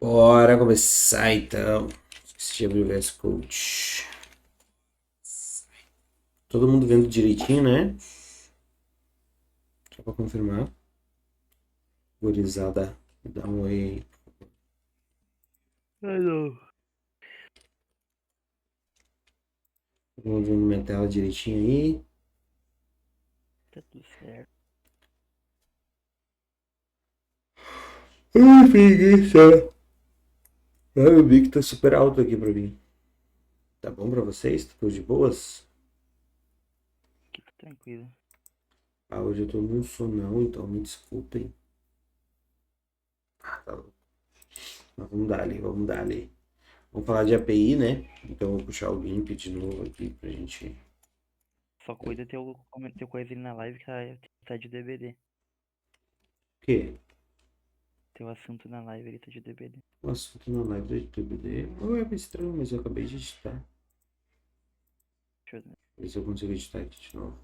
Bora começar então. Esqueci de abrir o VS Code. Todo mundo vendo direitinho, né? Só pra confirmar. Gurizada, dá um oi aí. Alô, Todo mundo vendo minha tela direitinho aí. tá tudo certo. Ai, preguiça. Ai, o bico tá super alto aqui pra mim. Tá bom pra vocês? Tá tudo de boas? Aqui tá tranquilo. Ah, hoje eu tô num sonão, então me desculpem. Ah, tá louco. Mas vamos dar ali, vamos dar ali. Vamos falar de API, né? Então eu vou puxar o GIMP de novo aqui pra gente. Só cuida teu coisa ali na live que tá de DBD. O quê? Teu assunto na live ele tá de DBD. O assunto na live de TBD. Oh, é estranho, mas eu acabei de editar. Deixa eu ver. Ver se eu consigo editar aqui de novo.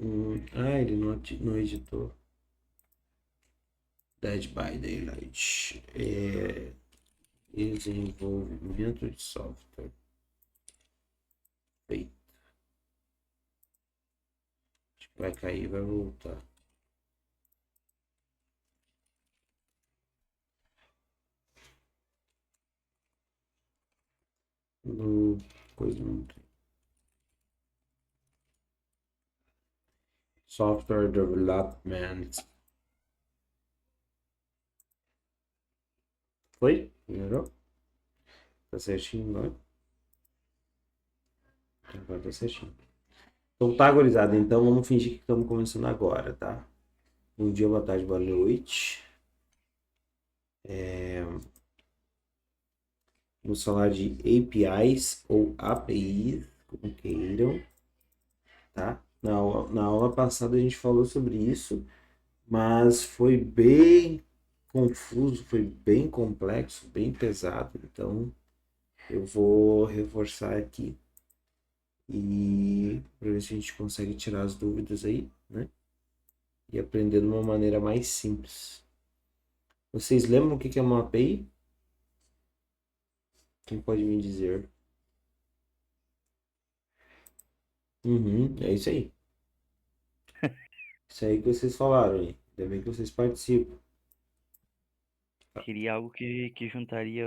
Ele não editou. Dead by Daylight. Desenvolvimento de software. Feito. Acho que vai cair e vai voltar. No coisa não tem. Software Development. Foi? Melhorou? Tá certinho agora? Agora tá certinho. Então tá, gurizada. Então vamos fingir que estamos começando agora, tá? Bom dia, boa tarde, boa noite. Vamos falar de APIs ou APIs, como queiram, tá? Na aula passada a gente falou sobre isso, mas foi bem confuso, foi bem complexo, bem pesado. Então eu vou reforçar aqui e para ver se a gente consegue tirar as dúvidas aí, né? E aprender de uma maneira mais simples. Vocês lembram o que é uma API? Quem pode me dizer? Uhum, é isso aí. Isso aí que vocês falaram aí. Ainda bem que vocês participam. Seria algo que juntaria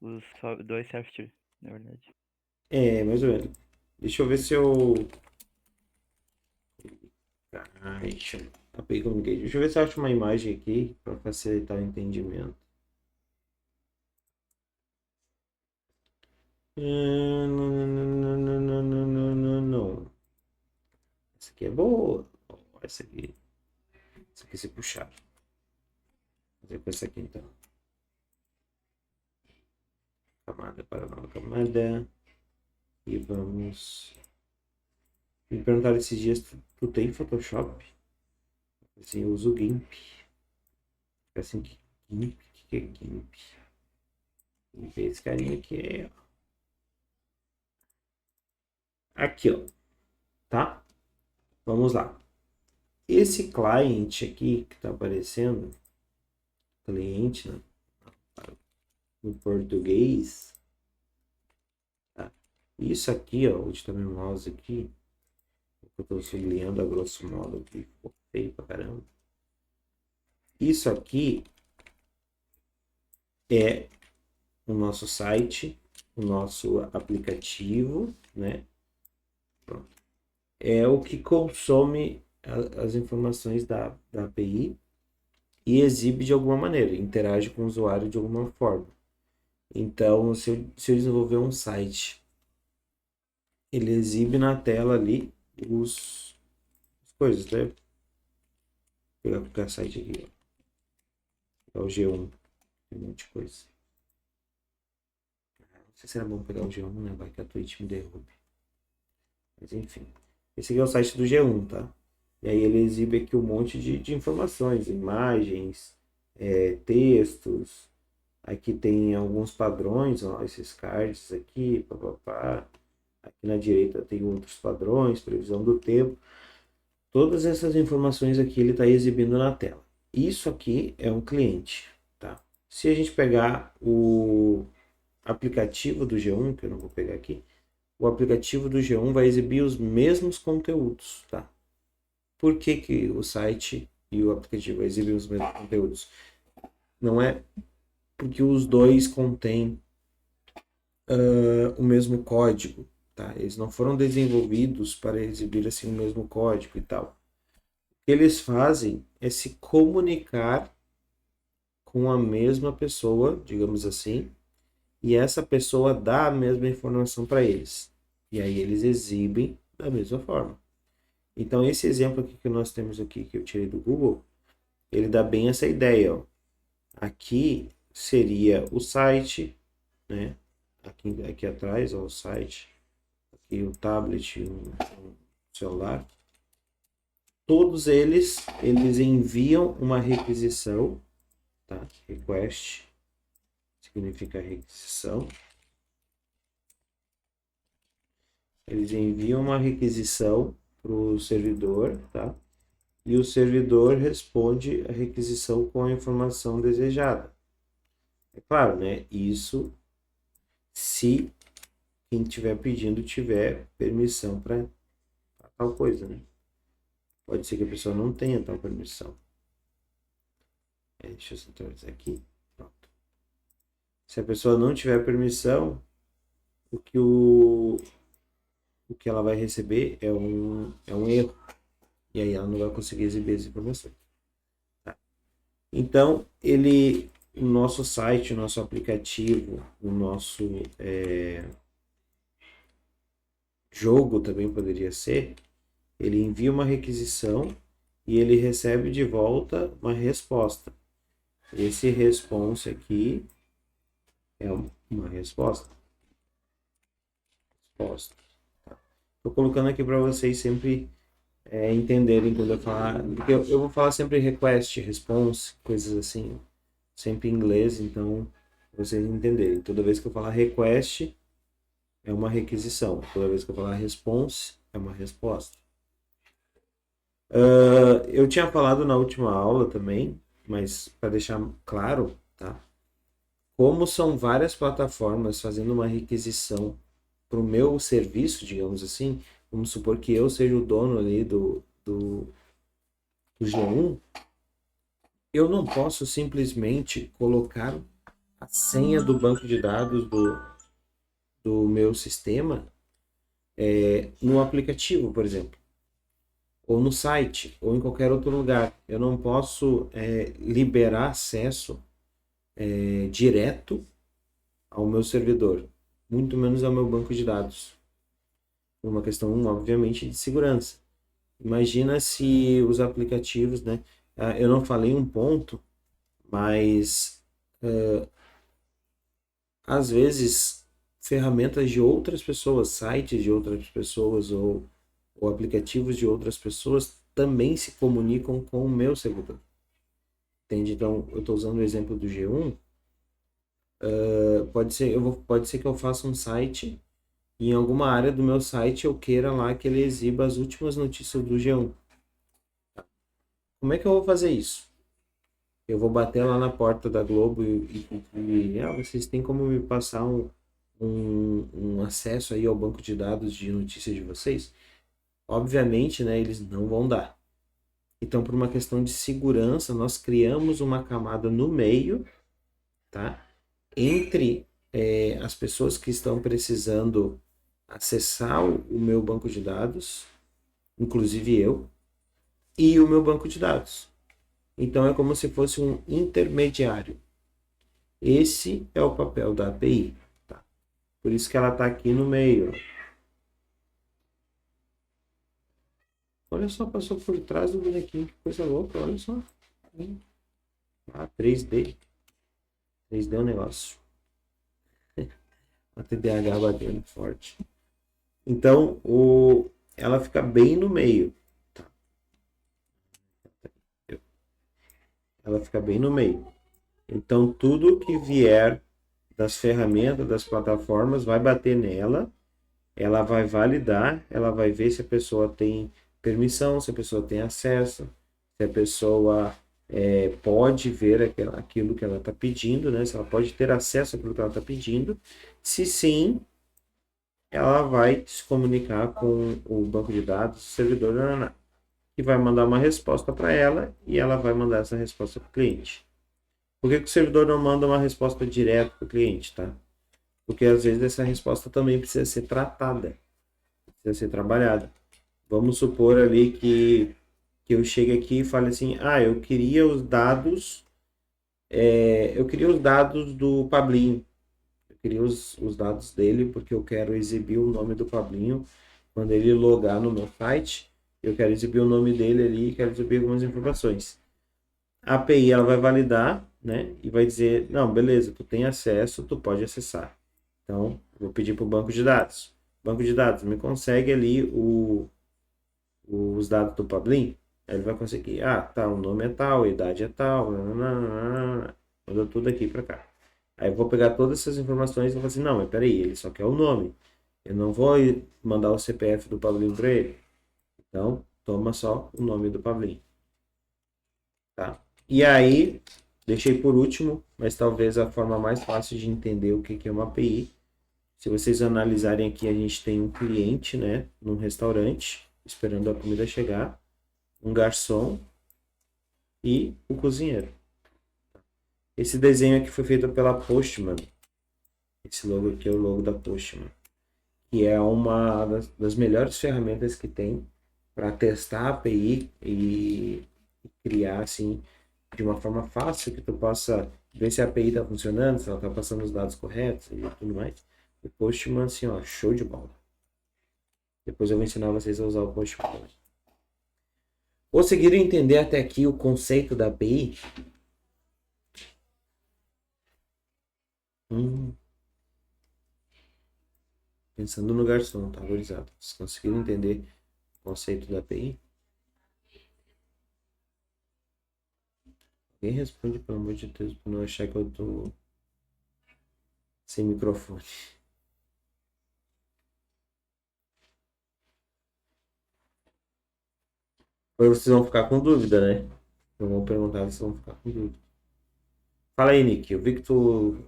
dois softwares, na verdade. É, mais ou menos. Deixa eu ver se eu. API Communication. Deixa eu ver se eu acho uma imagem aqui para facilitar o entendimento. Não, não, não, não, não, não, não, não. Essa aqui é boa. Essa aqui. Essa aqui se puxar. Vou fazer com essa aqui então. Camada para nova camada. E vamos. Me perguntaram esses dias: tu tem Photoshop? Assim, eu uso GIMP. Assim, GIMP? O que é GIMP? GIMP é esse carinha aqui. Aqui, ó. Tá? Vamos lá. Esse cliente aqui que está aparecendo, cliente, né, no português, tá? Isso aqui, ó, onde está meu mouse aqui, eu estou sublinhando a grosso modo aqui, ficou feio pra caramba. Isso aqui é o nosso site, o nosso aplicativo, né? Pronto. É o que consome as informações da API e exibe de alguma maneira, interage com o usuário de alguma forma. Então, se eu desenvolver um site, ele exibe na tela ali as coisas, né? Vou pegar qualquer site aqui, ó. É o G1, tem um monte de coisa. Não sei se era bom pegar o G1, né? Vai que a Twitch me derrube. Mas enfim. Esse aqui é o site do G1, tá? E aí ele exibe aqui um monte de informações, imagens, textos. Aqui tem alguns padrões, ó, esses cards aqui, papapá. Aqui na direita tem outros padrões, previsão do tempo. Todas essas informações aqui ele está exibindo na tela. Isso aqui é um cliente, tá? Se a gente pegar o aplicativo do G1, que eu não vou pegar aqui, o aplicativo do G1 vai exibir os mesmos conteúdos, tá? Por que que o site e o aplicativo exibem os mesmos conteúdos? Não é porque os dois contêm o mesmo código, tá? Eles não foram desenvolvidos para exibir assim o mesmo código e tal. O que eles fazem é se comunicar com a mesma pessoa, digamos assim, e essa pessoa dá a mesma informação para eles. E aí eles exibem da mesma forma. Então esse exemplo aqui que nós temos aqui, que eu tirei do Google, ele dá bem essa ideia, ó. Aqui seria o site, né? Aqui atrás, ó, o site, aqui o tablet, o celular. Todos eles enviam uma requisição, tá? Request significa requisição. Eles enviam uma requisição para o servidor, tá? E o servidor responde a requisição com a informação desejada. É claro, né? Isso se quem estiver pedindo tiver permissão para tal coisa, né? Pode ser que a pessoa não tenha tal permissão. Deixa eu centralizar aqui. Pronto. Se a pessoa não tiver permissão, o que ela vai receber é um erro. E aí ela não vai conseguir exibir as informações. Tá? Então, o nosso site, o nosso aplicativo, o nosso jogo também poderia ser, ele envia uma requisição e ele recebe de volta uma resposta. Esse response aqui é uma resposta. Estou colocando aqui para vocês sempre entenderem quando eu falar. Porque eu vou falar sempre request, response, coisas assim, sempre em inglês, então vocês entenderem. Toda vez que eu falar request, é uma requisição. Toda vez que eu falar response, é uma resposta. Eu tinha falado na última aula também, mas para deixar claro, tá? Como são várias plataformas fazendo uma requisição para o meu serviço, digamos assim, vamos supor que eu seja o dono ali do G1, eu não posso simplesmente colocar a senha do banco de dados do meu sistema no aplicativo, por exemplo, ou no site, ou em qualquer outro lugar. Eu não posso liberar acesso direto ao meu servidor, muito menos ao meu banco de dados. Por uma questão, obviamente, de segurança. Imagina se os aplicativos, né? Eu não falei um ponto, mas às vezes ferramentas de outras pessoas, sites de outras pessoas ou aplicativos de outras pessoas também se comunicam com o meu servidor. Entende? Então, eu estou usando o exemplo do G1. Pode ser que eu faça um site e em alguma área do meu site eu queira lá que ele exiba as últimas notícias do G1. Como é que eu vou fazer isso? Eu vou bater lá na porta da Globo e vocês têm como me passar um acesso aí ao banco de dados de notícias de vocês? Obviamente, né, eles não vão dar. Então, por uma questão de segurança, nós criamos uma camada no meio, tá? Entre as pessoas que estão precisando acessar o meu banco de dados, inclusive eu, e o meu banco de dados. Então, é como se fosse um intermediário. Esse é o papel da API. Tá? Por isso que ela está aqui no meio. Olha só, passou por trás do bonequinho. Que coisa louca, olha só. 3D. 3D é um negócio. A TDAH batendo forte. Então, ela fica bem no meio. Tá? Ela fica bem no meio. Então, tudo que vier das ferramentas, das plataformas, vai bater nela. Ela vai validar, ela vai ver se a pessoa tem permissão, se a pessoa tem acesso, se a pessoa pode ver aquilo que ela está pedindo, né? Se ela pode ter acesso àquilo que ela está pedindo. Se sim, ela vai se comunicar com o banco de dados, o servidor, que vai mandar uma resposta para ela e ela vai mandar essa resposta para o cliente. Por que o servidor não manda uma resposta direta para o cliente, tá? Porque às vezes essa resposta também precisa ser tratada, precisa ser trabalhada. Vamos supor ali que eu chegue aqui e fale assim, eu queria os dados, do Pablinho. Eu queria os dados dele porque eu quero exibir o nome do Pablinho quando ele logar no meu site. Eu quero exibir o nome dele ali, quero exibir algumas informações. A API ela vai validar, né? E vai dizer, não, beleza, tu tem acesso, tu pode acessar. Então, vou pedir para o banco de dados. Banco de dados, me consegue ali os dados do Pablinho? Aí ele vai conseguir, tá, o nome é tal, a idade é tal, mandou tudo aqui para cá. Aí eu vou pegar todas essas informações e vou falar assim, não, mas peraí, ele só quer o nome. Eu não vou mandar o CPF do Pablinho para ele. Então, toma só o nome do Pablinho. Tá? E aí, deixei por último, mas talvez a forma mais fácil de entender o que é uma API. Se vocês analisarem aqui, a gente tem um cliente, né, num restaurante, esperando a comida chegar, um garçom e o cozinheiro. Esse desenho aqui foi feito pela Postman. Esse logo aqui é o logo da Postman, que é uma das melhores ferramentas que tem para testar a API e criar assim de uma forma fácil que tu possa ver se a API está funcionando, se ela está passando os dados corretos e tudo mais. O Postman, assim, ó, show de bola. Depois eu vou ensinar vocês a usar o Postman. Conseguiram entender até aqui o conceito da API? Pensando no garçom, tá, gurizada? Vocês conseguiram entender o conceito da API? Alguém responde, pelo amor de Deus, para não achar que eu tô sem microfone. Agora vocês vão ficar com dúvida, né? Eu vou perguntar, vocês vão ficar com dúvida. Fala aí, Nick. Eu vi que tu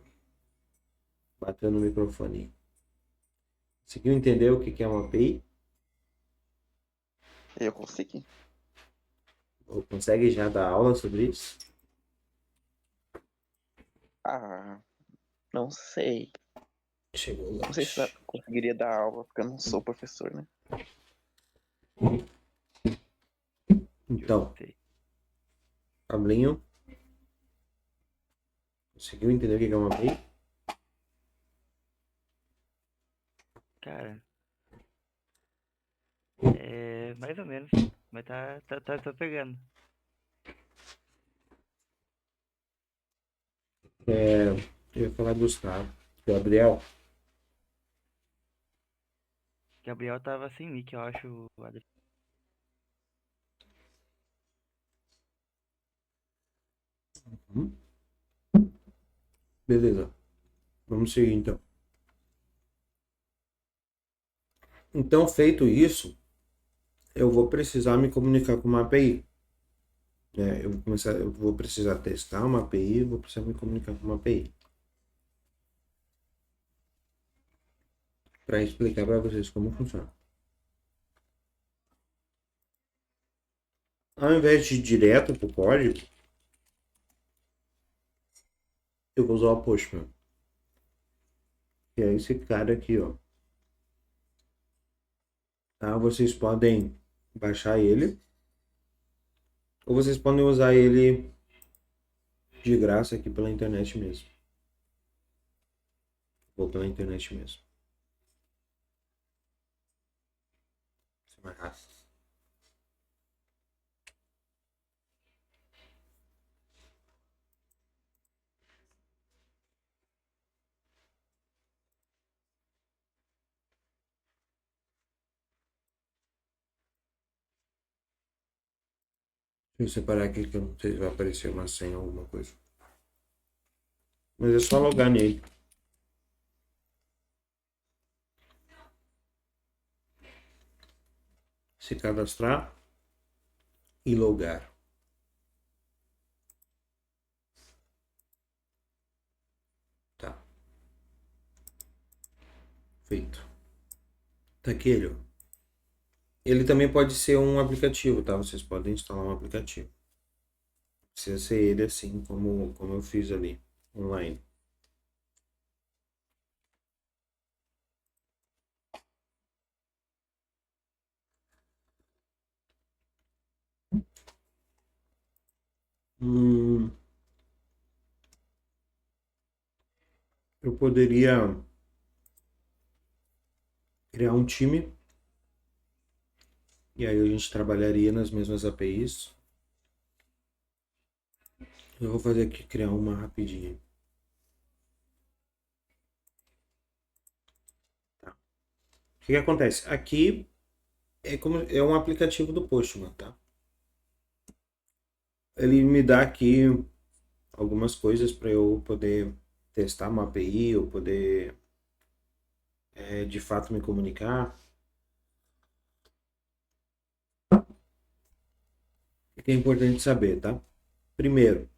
bateu no microfone. Conseguiu entender o que é uma API? Eu consegui. Ou consegue já dar aula sobre isso? Não sei. Chegou lá. Não sei se eu conseguiria dar aula, porque eu não sou professor, né? Então, Pablinho, conseguiu entender o que é uma API? Cara, mais ou menos. Mas tá pegando. Eu ia falar do Gustavo. Gabriel, Gabriel tava sem mic, eu acho. beleza. Vamos seguir então. Então, feito isso, eu vou precisar me comunicar com uma API. Eu vou precisar testar uma API, vou precisar me comunicar com uma API. Para explicar para vocês como funciona. Ao invés de ir direto para o código, eu vou usar o Postman. Que é esse cara aqui, ó. Tá? Vocês podem baixar ele. Ou vocês podem usar ele de graça aqui pela internet mesmo. Ou pela internet mesmo. Isso é mais rápido. Deixa eu separar aqui que eu não sei se vai aparecer uma senha ou alguma coisa. Mas é só logar nele. se cadastrar e logar. Tá. Feito. Tá aqui ele, ó. Ele também pode ser um aplicativo, tá? Vocês podem instalar um aplicativo. Precisa ser ele assim como eu fiz ali, online. Eu poderia criar um time e aí a gente trabalharia nas mesmas APIs. Eu vou fazer aqui, criar uma rapidinha. Tá. O que acontece? Aqui é um aplicativo do Postman, tá? Ele me dá aqui algumas coisas para eu poder testar uma API, eu poder de fato me comunicar. O que é importante saber, tá? Primeiro,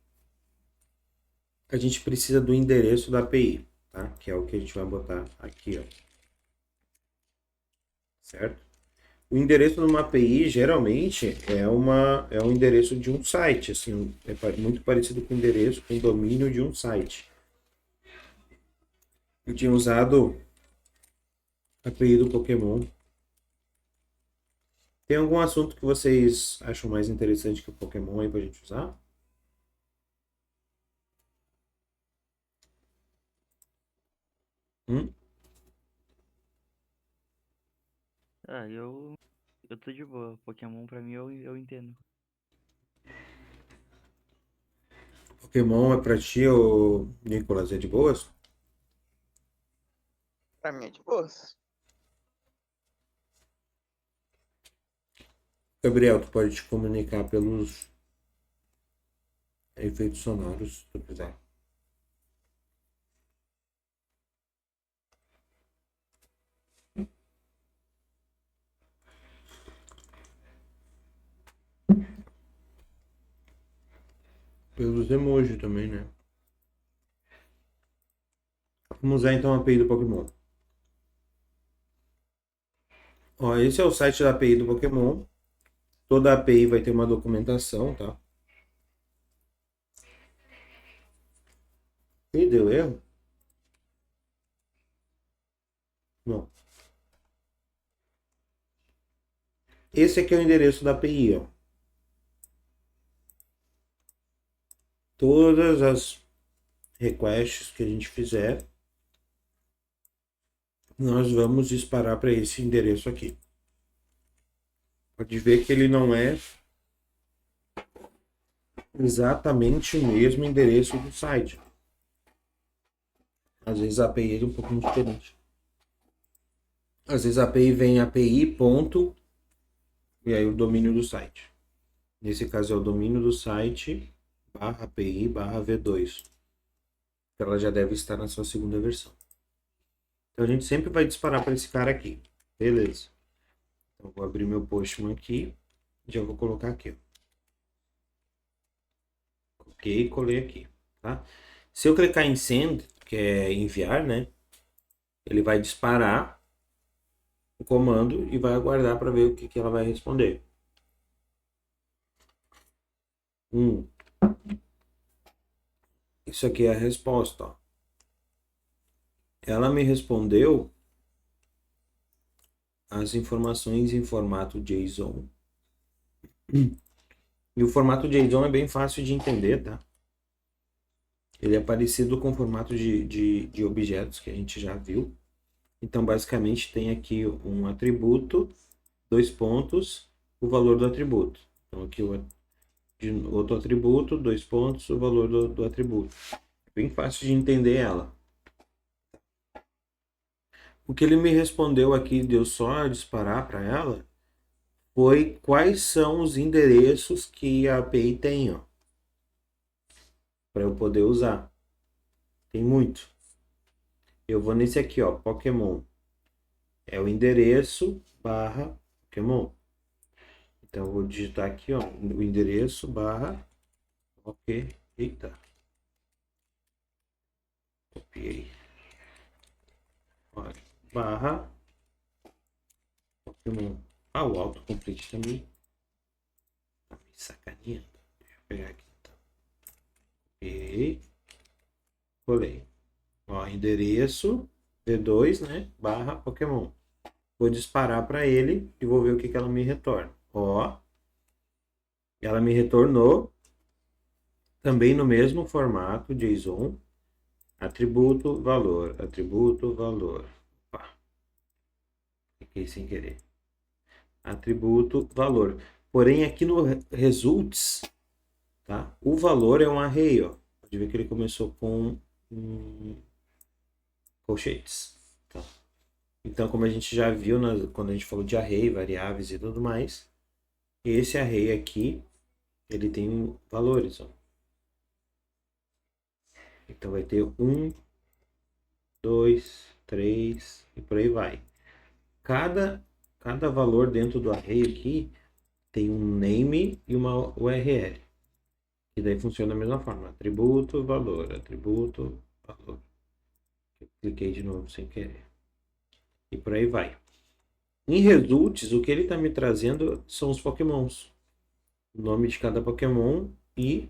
a gente precisa do endereço da API, tá? Que é o que a gente vai botar aqui, ó. Certo? O endereço de uma API geralmente é um endereço de um site, assim, muito parecido com o endereço, com o domínio de um site. Eu tinha usado a API do Pokémon. Tem algum assunto que vocês acham mais interessante que o Pokémon aí pra gente usar? Hum? Ah, eu tô de boa. Pokémon pra mim eu entendo. Pokémon é pra ti, ô Nicolas, é de boas? Pra mim é de boas. Gabriel, tu pode te comunicar pelos efeitos sonoros, se tu quiser. Pelos emojis também, né? Vamos usar então a API do Pokémon. Ó, esse é o site da API do Pokémon. Toda API vai ter uma documentação, tá? E deu erro? Não. Esse aqui é o endereço da API, ó. Todas as requests que a gente fizer, nós vamos disparar para esse endereço aqui. Pode ver que ele não é exatamente o mesmo endereço do site. Às vezes a API é um pouquinho diferente. Às vezes a API vem API ponto e aí o domínio do site. Nesse caso é o domínio do site barra API barra V2. Ela já deve estar na sua segunda versão. Então a gente sempre vai disparar para esse cara aqui. Beleza. Então vou abrir meu Postman aqui. Já vou colocar aqui. Copiei e colei aqui. Tá? Se eu clicar em Send, que é enviar, né? Ele vai disparar o comando e vai aguardar para ver o que ela vai responder. Isso aqui é a resposta. Ó. Ela me respondeu as informações em formato JSON. E o formato JSON é bem fácil de entender, tá? Ele é parecido com o formato de objetos que a gente já viu. Então, basicamente, tem aqui um atributo, 2 pontos, o valor do atributo. Então, aqui outro atributo, 2 pontos, o valor do atributo. Bem fácil de entender ela. O que ele me respondeu aqui, deu só disparar para ela, foi quais são os endereços que a API tem, ó, para eu poder usar. Tem muito. Eu vou nesse aqui, ó, Pokémon. É o endereço barra Pokémon. Então eu vou digitar aqui, ó, o endereço barra, ok, eita, copiei, ó, barra Pokémon. Ah, o autocomplete também tá me sacaneando. Deixa eu pegar aqui então. Copiei, colei. Ó, endereço v2, né, barra Pokémon. Vou disparar para ele e vou ver o que ela me retorna. Ó, ela me retornou também no mesmo formato JSON, atributo, valor, atributo, valor. Opa, cliquei sem querer. Atributo, valor. Porém, aqui no results, tá? O valor é um array, ó. Pode ver que ele começou com colchetes, tá? Então, como a gente já viu quando a gente falou de array, variáveis e tudo mais, esse array aqui, ele tem valores, ó. Então vai ter 1, 2, 3 e por aí vai. Cada valor dentro do array aqui tem um name e uma URL. E daí funciona da mesma forma. Atributo, valor, atributo, valor. Eu cliquei de novo sem querer. E por aí vai. Em results, o que ele está me trazendo são os pokémons. O nome de cada pokémon e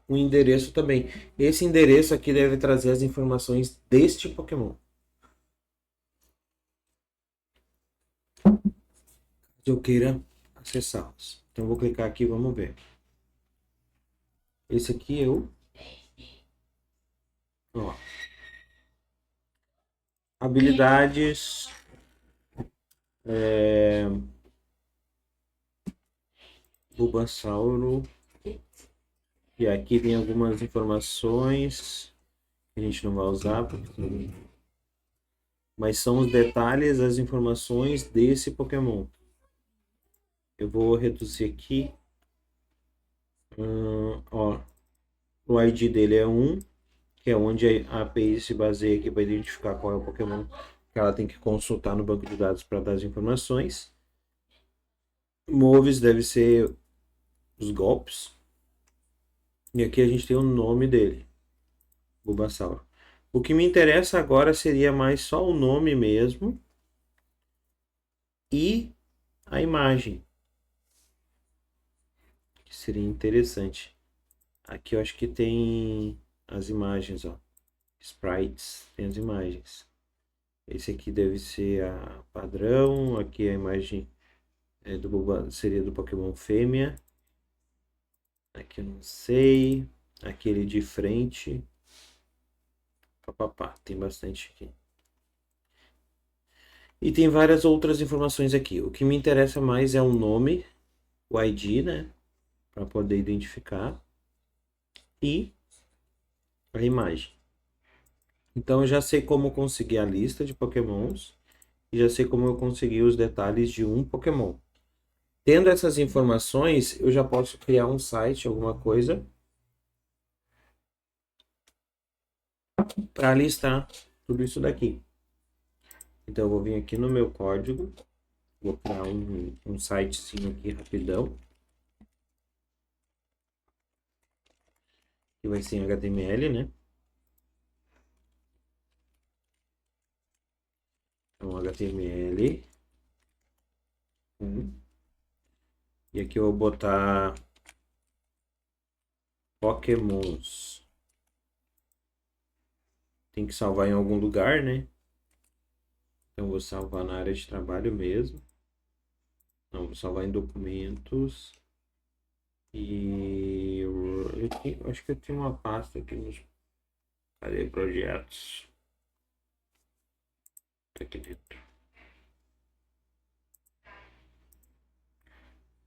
um endereço também. Esse endereço aqui deve trazer as informações deste pokémon. Se eu queira acessá-los. Então eu vou clicar aqui e vamos ver. Esse aqui eu... Ó. Habilidades... Bulbasauro. E aqui tem algumas informações que a gente não vai usar, mas são os detalhes, as informações desse Pokémon. Eu vou reduzir aqui. Ó, o ID dele é 1, que é onde a API se baseia aqui para identificar qual é o Pokémon que ela tem que consultar no banco de dados para dar as informações. Moves deve ser os golpes. E aqui a gente tem o nome dele, Bulbasaur. O que me interessa agora seria mais só o nome mesmo e a imagem, que seria interessante. Aqui eu acho que tem as imagens, ó, sprites, tem as imagens. Esse aqui deve ser a padrão, aqui a imagem seria do Pokémon fêmea. Aqui eu não sei, aquele de frente. Papapá, tem bastante aqui. E tem várias outras informações aqui. O que me interessa mais é o nome, o ID, né? Para poder identificar. E a imagem. Então eu já sei como conseguir a lista de Pokémons. E já sei como eu consegui os detalhes de um Pokémon. Tendo essas informações, eu já posso criar um site, alguma coisa, para listar tudo isso daqui. Então eu vou vir aqui no meu código, vou criar um sitezinho aqui rapidão, que vai ser em HTML, né? Então HTML. E aqui eu vou botar Pokémons. Tem que salvar em algum lugar, né? Então vou salvar na área de trabalho mesmo. Não, vou salvar em documentos. E eu acho que eu tenho uma pasta aqui nos... Cadê projetos? Tá aqui dentro.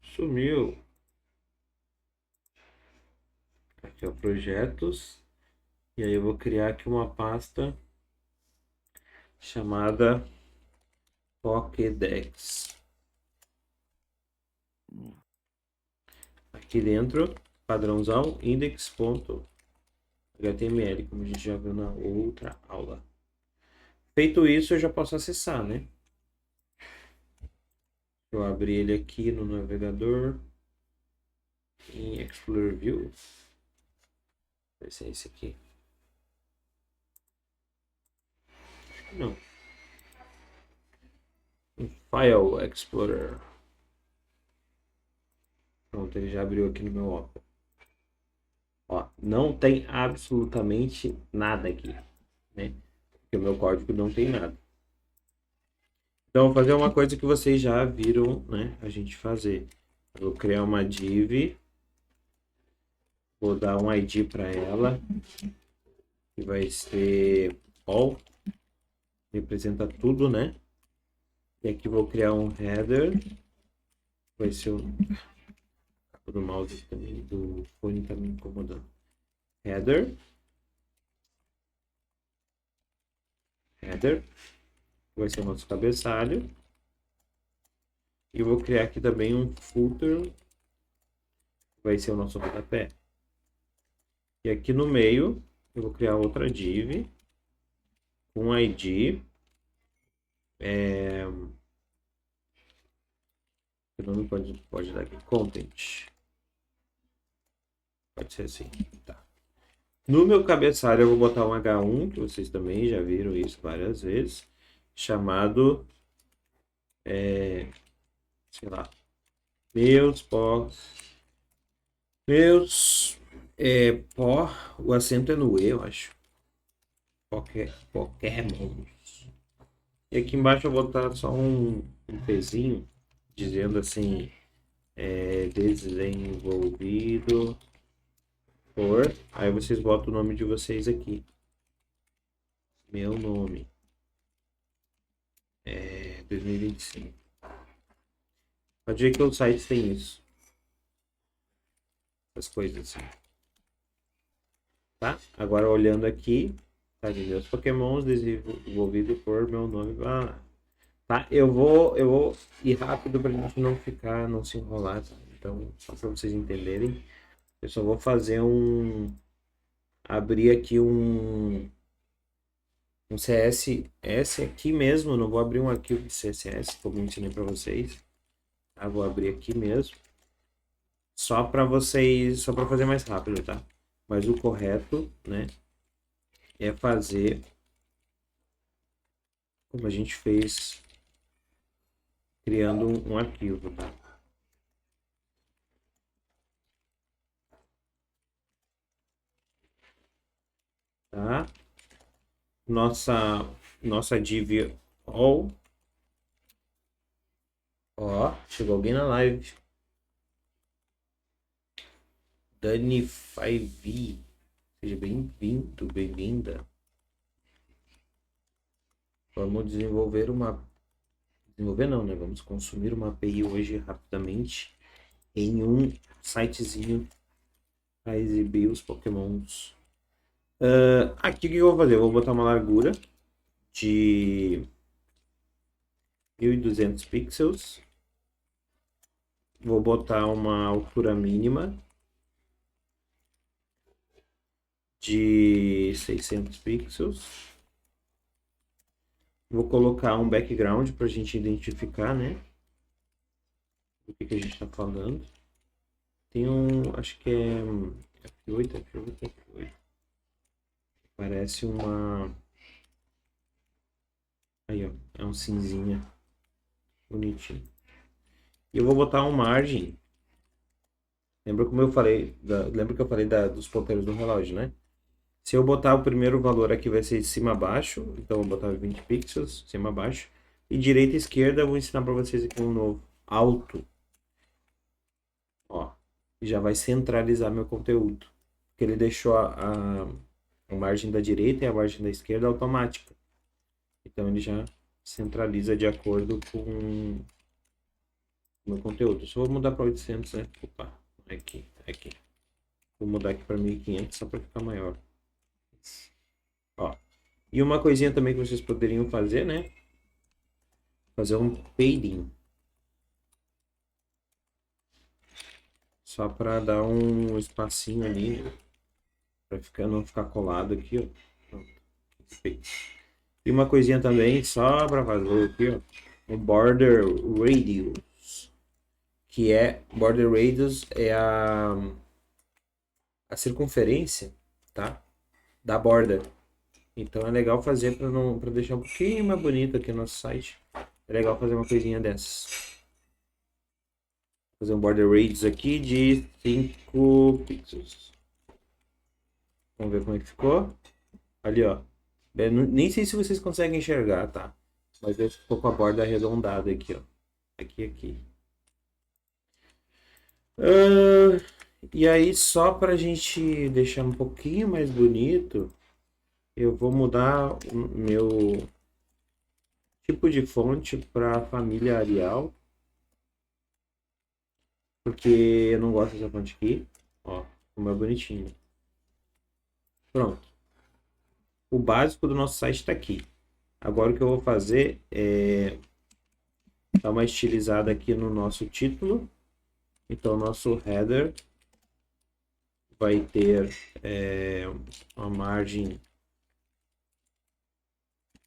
Sumiu. Aqui é projetos. E aí eu vou criar aqui uma pasta chamada Pokédex. Aqui dentro, padrãozão, index.html, como a gente já viu na outra aula. Feito isso, eu já posso acessar, né? Eu abri ele aqui no navegador. Em Explorer View. Vai ser esse aqui. Não. Em File Explorer. Pronto, ele já abriu aqui no meu Opera. Ó, não tem absolutamente nada aqui, né? Porque o meu código não tem nada. Então, vou fazer uma coisa que vocês já viram, né? A gente fazer. Eu vou criar uma div. Vou dar um ID para ela. Que vai ser all. Representa tudo, né? E aqui vou criar um header. Vai ser o do mouse também, do fone tá me incomodando. Header. Vai ser o nosso cabeçalho. E vou criar aqui também um footer. Vai ser o nosso rodapé. E aqui no meio, eu vou criar outra div. Com ID. O nome pode dar aqui. Content. Pode ser assim. Tá. No meu cabeçalho eu vou botar um H1, que vocês também já viram isso várias vezes, chamado, sei lá, o acento é no E, eu acho. Pokémons. E aqui embaixo eu vou botar só um pezinho, dizendo assim, desenvolvido por... Aí vocês botam o nome de vocês aqui. Meu nome. 2025. Pode ver que o site tem isso. Essas coisas assim. Tá? Agora olhando aqui, tá de meus pokémons desenvolvido por meu nome. Tá? Eu vou ir rápido pra gente não se enrolar. Tá? Então, só para vocês entenderem, eu só vou fazer abrir aqui um CSS aqui mesmo. Eu não vou abrir um arquivo de CSS, como eu ensinei para vocês. Tá? Vou abrir aqui mesmo. Só para fazer mais rápido, tá? Mas o correto, né, é fazer como a gente fez criando um arquivo, tá? Tá? Nossa div all. Ó, chegou alguém na live. Dani 5V. Seja bem-vindo, bem-vinda. Vamos desenvolver Desenvolver não, né? Vamos consumir uma API hoje rapidamente em um sitezinho para exibir os pokémons. Aqui o que eu vou fazer? Eu vou botar uma largura de 1200 pixels. Vou botar uma altura mínima de 600 pixels. Vou colocar um background para a gente identificar, né? O que a gente está falando. Tem acho que é F8. Parece uma... Aí, ó. É um cinzinha. Bonitinho. E eu vou botar uma margem. Lembra que eu falei dos ponteiros do relógio, né? Se eu botar o primeiro valor aqui vai ser de cima a baixo. Então eu vou botar 20 pixels, cima a baixo. E direita e esquerda eu vou ensinar para vocês aqui um novo. Alto. Ó. Já vai centralizar meu conteúdo. Porque ele deixou a margem da direita e a margem da esquerda automática. Então ele já centraliza de acordo com o meu conteúdo. Só vou mudar para 800, né? Opa, aqui. Vou mudar aqui para 1500 só para ficar maior. Ó. E uma coisinha também que vocês poderiam fazer, né? Fazer um padding. Só para dar um espacinho ali, para não ficar colado aqui, ó. Pronto. E uma coisinha também, só para fazer aqui, ó. Um border radius. que é border radius, é a circunferência, tá? Da borda. Então é legal fazer para deixar um pouquinho mais bonito aqui no nosso site. É legal fazer uma coisinha dessas. Fazer um border radius aqui de 5 pixels. Vamos ver como é que ficou. Ali, ó. Nem sei se vocês conseguem enxergar, tá? Mas eu estou com a borda arredondada aqui, ó. Aqui. E aí, só pra gente deixar um pouquinho mais bonito, eu vou mudar o meu tipo de fonte para família Arial. Porque eu não gosto dessa fonte aqui. Ó, como é bonitinho. Pronto. O básico do nosso site está aqui. Agora o que eu vou fazer é dar uma estilizada aqui no nosso título. Então, nosso header vai ter uma margem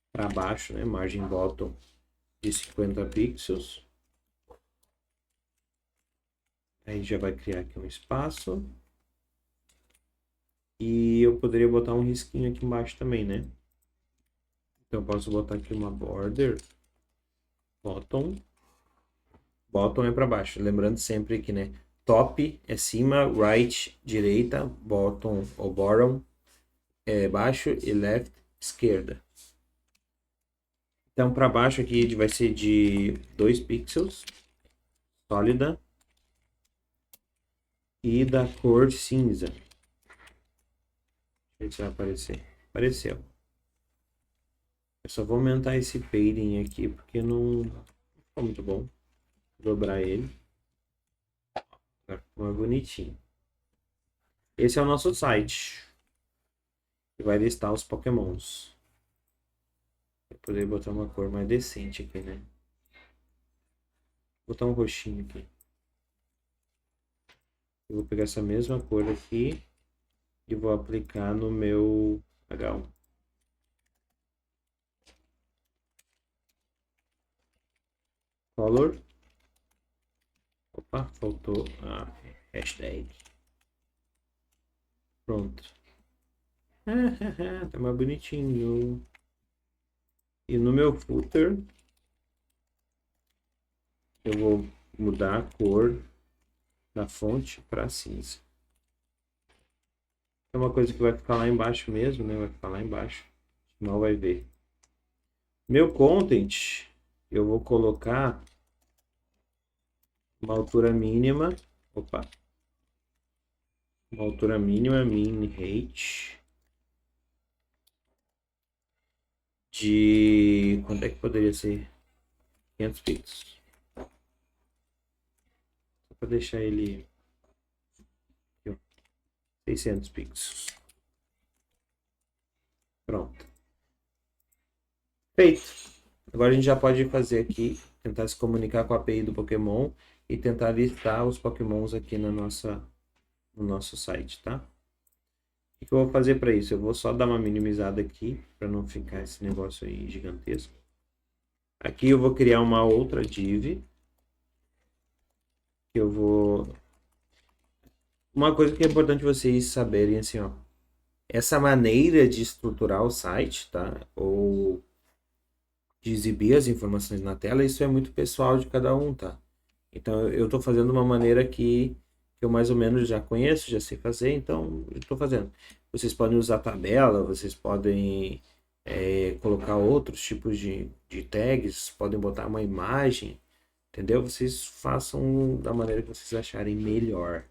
para baixo, né? Margem bottom de 50 pixels. Aí já vai criar aqui um espaço. E eu poderia botar um risquinho aqui embaixo também, né? Então eu posso botar aqui uma border bottom. Bottom é para baixo. Lembrando sempre que, né? Top é cima, right, direita, bottom ou bottom é baixo e left, esquerda. Então para baixo aqui vai ser de 2 pixels, sólida e da cor cinza. Deixa eu ver se vai aparecer. Apareceu. Eu só vou aumentar esse padding aqui porque não ficou muito bom. Vou dobrar ele. Agora ficou mais bonitinho. Esse é o nosso site. Que vai listar os pokémons. Eu poderia botar uma cor mais decente aqui, né? Vou botar um roxinho aqui. Eu vou pegar essa mesma cor aqui e vou aplicar no meu H1. Color. Opa, faltou a hashtag. Pronto. Tá mais bonitinho. E no meu footer, eu vou mudar a cor da fonte para cinza. É uma coisa que vai ficar lá embaixo mesmo, né? Vai ficar lá embaixo. Não vai ver. Meu content, eu vou colocar uma altura mínima. Opa. Uma altura mínima, min height. De... Quanto é que poderia ser? 500 pixels. Só para deixar ele... Aqui, ó. 600 pixels. Pronto. Feito. Agora a gente já pode fazer aqui, tentar se comunicar com a API do Pokémon e tentar listar os Pokémons aqui no nosso site, tá? O que eu vou fazer para isso? Eu vou só dar uma minimizada aqui, para não ficar esse negócio aí gigantesco. Aqui eu vou criar uma outra div. Eu vou... Uma coisa que é importante vocês saberem, assim, ó. Essa maneira de estruturar o site, tá? Ou de exibir as informações na tela, isso é muito pessoal de cada um, tá? Então, eu estou fazendo uma maneira que eu mais ou menos já conheço, já sei fazer, então eu estou fazendo. Vocês podem usar tabela, vocês podem colocar outros tipos de tags, podem botar uma imagem, entendeu? Vocês façam da maneira que vocês acharem melhor,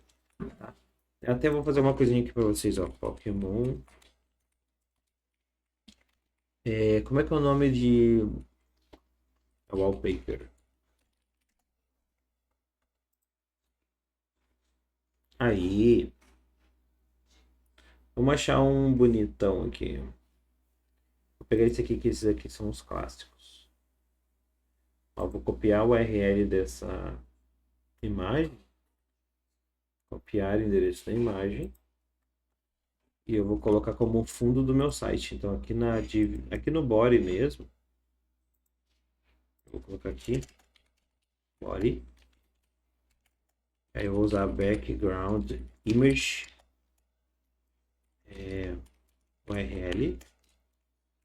tá? Eu até vou fazer uma coisinha aqui para vocês, ó. Pokémon. Como é que é o nome de wallpaper? Aí. Vamos achar um bonitão aqui. Vou pegar esse aqui, que esses aqui são os clássicos. Ó, vou copiar o URL dessa imagem. Copiar o endereço da imagem. E eu vou colocar como fundo do meu site. Então aqui aqui no body mesmo. Vou colocar aqui. Body. Aí eu vou usar background image URL.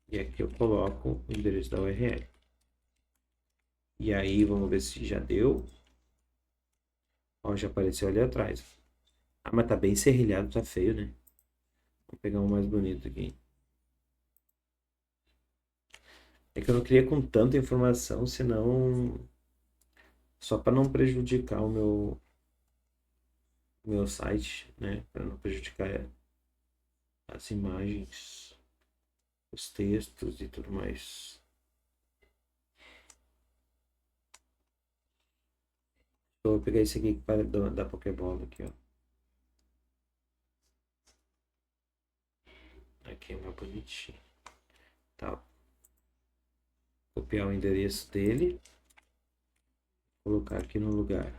E aqui eu coloco o endereço da URL. E aí vamos ver se já deu. Ó, já apareceu ali atrás. Ah, mas tá bem serrilhado, tá feio, né? Vou pegar um mais bonito aqui. É que eu não queria com tanta informação, senão... Só para não prejudicar o meu site, né? Para não prejudicar as imagens, os textos e tudo mais. Eu vou pegar esse aqui para da Pokébola aqui, ó. Aqui é mais bonitinho. Tá. Copiar o endereço dele. Colocar aqui no lugar.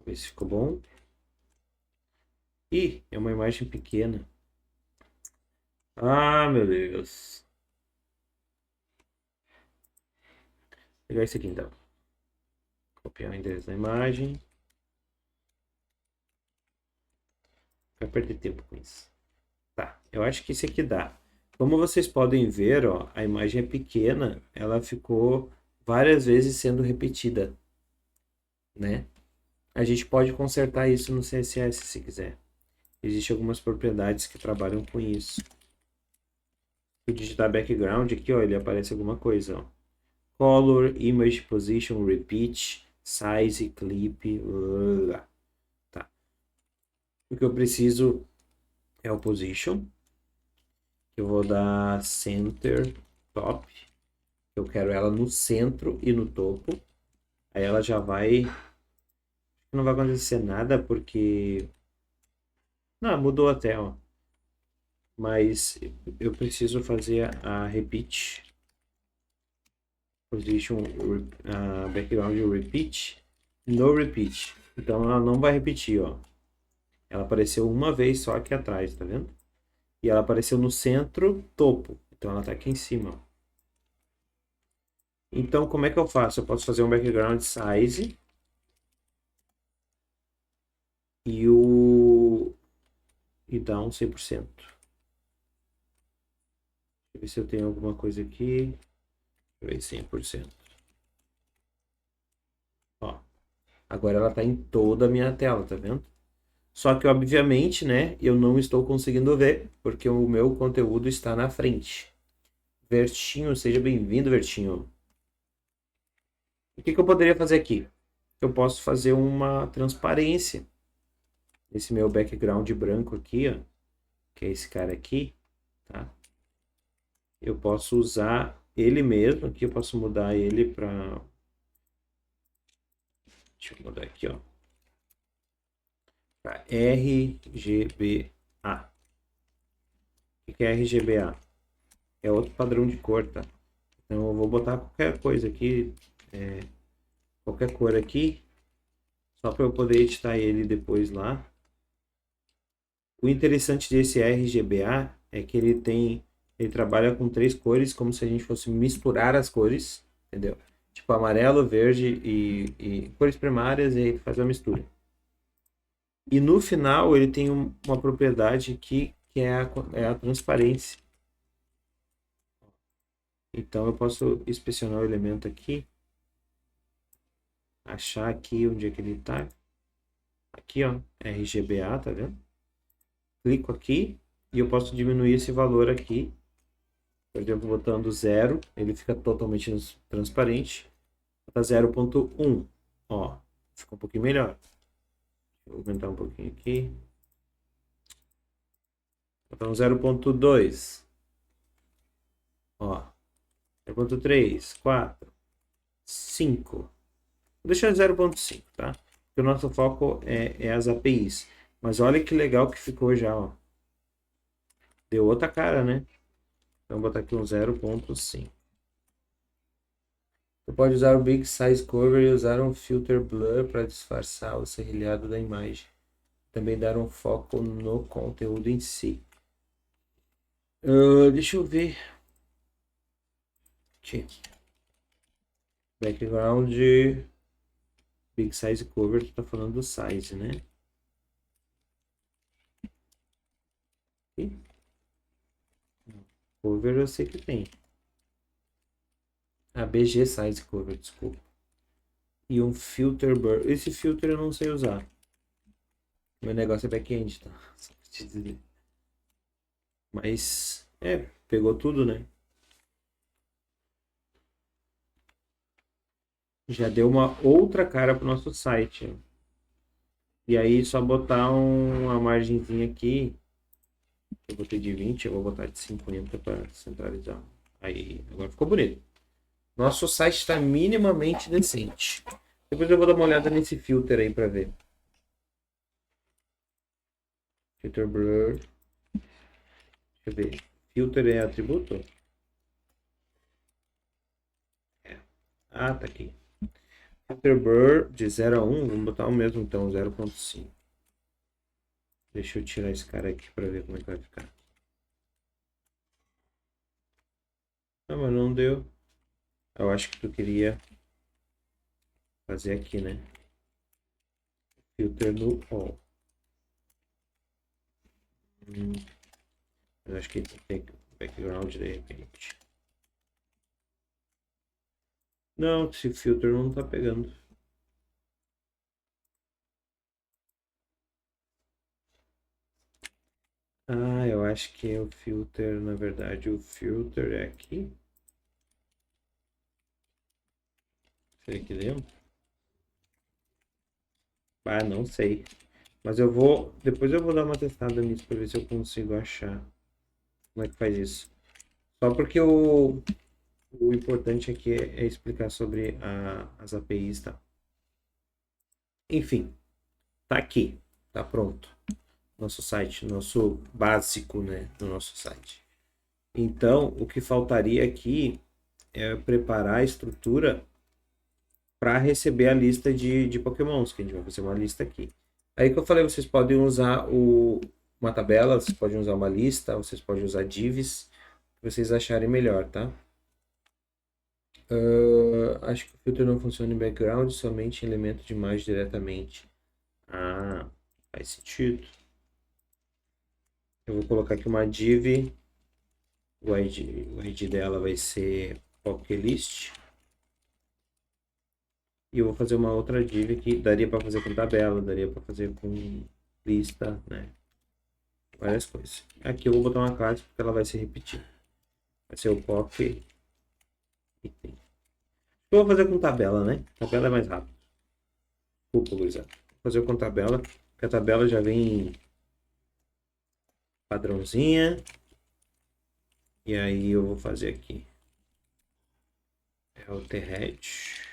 Ver se ficou bom. Ih, é uma imagem pequena. Ah, meu Deus. Vou pegar esse aqui então. Copiar o endereço da imagem. Vai perder tempo com isso. Tá, eu acho que esse aqui dá. Como vocês podem ver, ó, a imagem é pequena, ela ficou várias vezes sendo repetida, né? A gente pode consertar isso no CSS se quiser. Existem algumas propriedades que trabalham com isso. Se eu digitar background aqui, ó, ele aparece alguma coisa, ó. Color, image, position, repeat, size, clip. Tá. O que eu preciso é o position. Eu vou dar center top. Eu quero ela no centro e no topo. Aí ela já vai... Não vai acontecer nada porque... Não, mudou até, ó. Mas eu preciso fazer a repeat. Position, background repeat. No repeat. Então ela não vai repetir, ó. Ela apareceu uma vez só aqui atrás, tá vendo? E ela apareceu no centro, topo. Então ela tá aqui em cima, ó. Então, como é que eu faço? Eu posso fazer um background size e dar um 100%. Deixa eu ver se eu tenho alguma coisa aqui. Deixa eu ver 100%. Ó, agora ela tá em toda a minha tela, tá vendo? Só que, obviamente, né, eu não estou conseguindo ver, porque o meu conteúdo está na frente. Vertinho, seja bem-vindo, Vertinho. O que eu poderia fazer aqui? Eu posso fazer uma transparência. Esse meu background branco aqui, ó, que é esse cara aqui, tá? Eu posso usar ele mesmo, aqui eu posso mudar ele para... Deixa eu mudar aqui, ó. Para RGBA. O que é RGBA? É outro padrão de cor, tá? Então eu vou botar qualquer coisa aqui, qualquer cor aqui, só para eu poder editar ele depois lá. O interessante desse RGBA é que ele trabalha com 3 cores, como se a gente fosse misturar as cores, entendeu? Tipo amarelo, verde e cores primárias, e aí faz a mistura. E no final ele tem uma propriedade que é a transparência. Então eu posso inspecionar o elemento aqui, achar aqui onde é que ele está. Aqui, ó, RGBA, tá vendo? Clico aqui e eu posso diminuir esse valor aqui. Por exemplo, botando 0, ele fica totalmente transparente. Tá 0.1, ó, ficou um pouquinho melhor. Vou aumentar um pouquinho aqui. Então 0.2, ó, 0.3, 4, 5. Vou deixar 0.5, tá? Porque o nosso foco é as APIs. Mas olha que legal que ficou já, ó. Deu outra cara, né? Então vou botar aqui um 0.5. Você pode usar o Big Size Cover e usar um Filter Blur para disfarçar o serrilhado da imagem. Também dar um foco no conteúdo em si. Deixa eu ver. Aqui. Background Big Size Cover, tu tá falando do size, né? Aqui. Cover eu sei que tem. Ah, BG Size Cover, desculpa. E um Filter Blur. Esse filter eu não sei usar. Meu negócio é back-end, tá? Só pra te dizer. Mas, pegou tudo, né? Já deu uma outra cara pro nosso site. Ó. E aí, só botar uma margenzinha aqui. Eu botei de 20, eu vou botar de 50 para centralizar. Aí, agora ficou bonito. Nosso site está minimamente decente. Depois eu vou dar uma olhada nesse filter aí para ver. Filter blur. Deixa eu ver. Filter é atributo? É. Ah, tá aqui. Filter blur de 0 a 1. Vamos botar o mesmo então, 0.5. Deixa eu tirar esse cara aqui para ver como é que vai ficar. Ah, mas não deu. Eu acho que tu queria fazer aqui, né? Filter no all. Eu acho que tem background de repente. Não, esse filter não tá pegando. Ah, eu acho que é o filter, na verdade, o filter é aqui. Será que deu? Ah, não sei. Mas eu vou, depois eu vou dar uma testada nisso para ver se eu consigo achar como é que faz isso. Só porque o importante aqui é explicar sobre as APIs, tá? Enfim, tá aqui, tá pronto. Nosso site, nosso básico, né, do nosso site. Então, o que faltaria aqui é preparar a estrutura para receber a lista de Pokémons, que a gente vai fazer uma lista aqui. Aí que eu falei, vocês podem usar uma tabela, vocês podem usar uma lista, vocês podem usar divs, que vocês acharem melhor, tá? Acho que o filtro não funciona em background, somente em elemento de imagem diretamente. Ah, faz sentido. Eu vou colocar aqui uma div, o ID dela vai ser PokéList. E eu vou fazer uma outra div que daria para fazer com tabela, daria para fazer com lista, né? Várias coisas. Aqui eu vou botar uma classe porque ela vai se repetir. Vai ser o pop item. Eu vou fazer com tabela, né? Tabela é mais rápido. Desculpa, gurizada. Vou fazer com tabela, porque a tabela já vem padrãozinha. E aí eu vou fazer aqui. É o T-Head.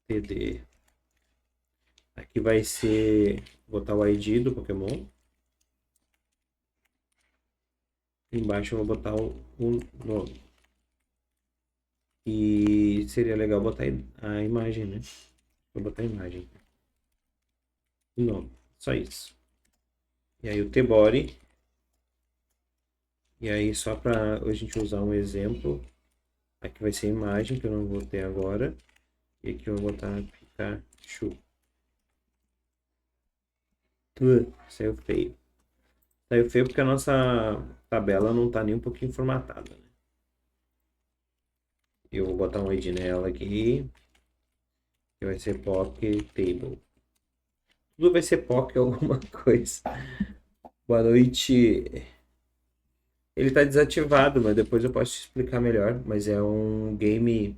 TD. Aqui vai ser botar o ID do Pokémon. Embaixo eu vou botar o nome. E seria legal botar a imagem, né? Vou botar a imagem. O nome. Só isso. E aí o T-Body. E aí só para a gente usar um exemplo. Aqui vai ser a imagem que eu não vou ter agora. E aqui eu vou botar Pikachu. Saiu feio. Saiu feio porque a nossa tabela não tá nem um pouquinho formatada, né? Eu vou botar um ID nela aqui. Que vai ser Poké Table. Tudo vai ser Poké alguma coisa. Boa noite. Ele tá desativado, mas depois eu posso te explicar melhor. Mas é um game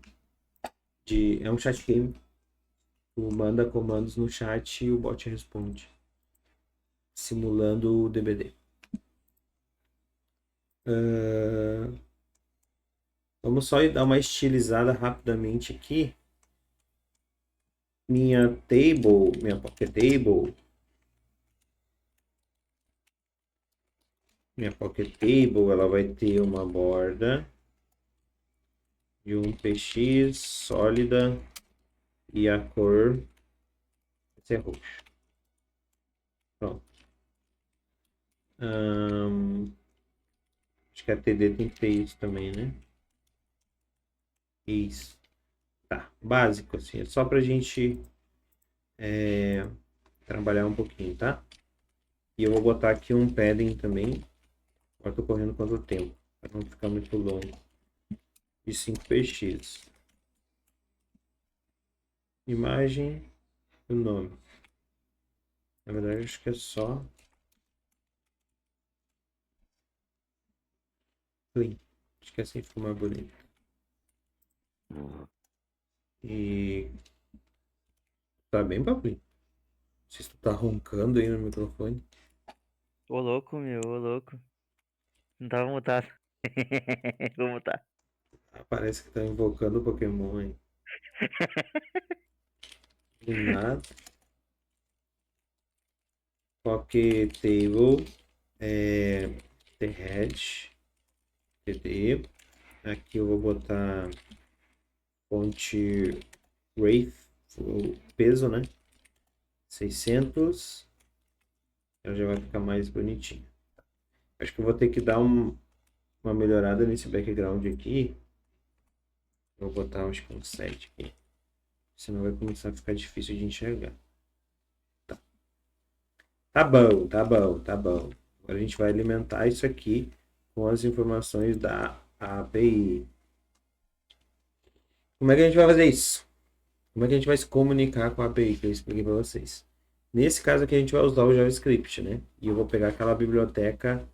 é um chat game. Tu manda comandos no chat e o bot responde. Simulando o DBD. Vamos só dar uma estilizada rapidamente aqui. Minha Poké Table. Minha Poké Table, ela vai ter uma borda de um PX sólida e a cor vai ser roxa. Pronto. Acho que a TD tem que ter isso também, né? Isso. Tá, básico, assim, é só pra gente trabalhar um pouquinho, tá? E eu vou botar aqui um padding também. Agora tô correndo contra o tempo, para não ficar muito longo. De 5px. Imagem e o nome. Na verdade, acho que é só clean. Acho que assim ficou mais bonito. E tá bem, Papi? Não sei se tu tá roncando aí no microfone. Ô louco, meu, ô louco. Não tava mutado. Vou mutar. Ah, parece que tá invocando o Pokémon aí. Do nada. Poké Table. The Head. TD. Aqui eu vou botar fonte Wraith. O peso, né? 600. Ela já vai ficar mais bonitinha. Acho que eu vou ter que dar uma melhorada nesse background aqui. Vou botar acho que um 7 aqui. Senão vai começar a ficar difícil de enxergar. Tá bom, tá bom, tá bom. Agora a gente vai alimentar isso aqui com as informações da API. Como é que a gente vai fazer isso? Como é que a gente vai se comunicar com a API que eu expliquei para vocês? Nesse caso aqui a gente vai usar o JavaScript, né? E eu vou pegar aquela biblioteca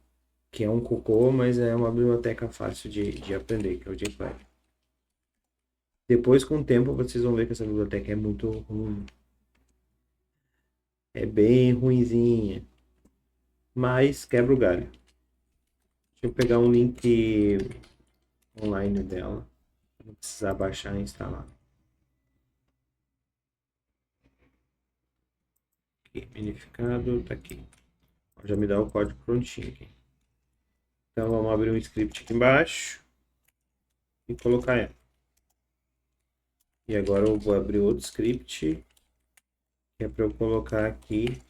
que é um cocô, mas é uma biblioteca fácil de aprender, que é o jQuery. Depois, com o tempo, vocês vão ver que essa biblioteca é muito ruim. É bem ruinzinha. Mas quebra o galho. Deixa eu pegar um link online dela. Pra não precisar baixar e instalar. Aqui, minificado, tá aqui. Já me dá o código prontinho aqui. Então vamos abrir um script aqui embaixo. E colocar ela. E agora eu vou abrir outro script. Que é para eu colocar aqui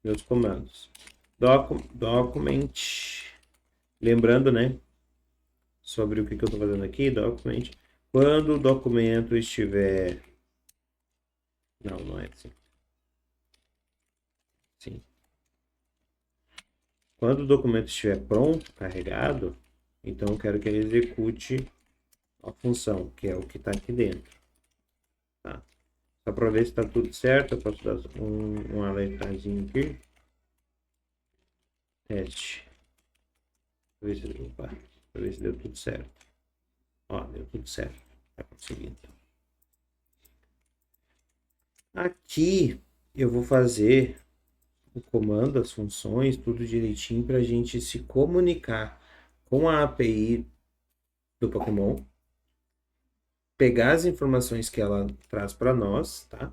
meus comandos. Document. Lembrando, né? Sobre o que eu estou fazendo aqui. Document. Quando o documento estiver... Não, não é assim. Sim. Quando o documento estiver pronto, carregado, então eu quero que ele execute a função, que é o que está aqui dentro. Tá? Só para ver se está tudo certo, eu posso dar um alertazinho aqui. Teste. Para ver se deu tudo certo. Ó, deu tudo certo. Tá conseguindo. Aqui eu vou fazer o comando, as funções, tudo direitinho para a gente se comunicar com a API do Pokémon, pegar as informações que ela traz para nós, tá?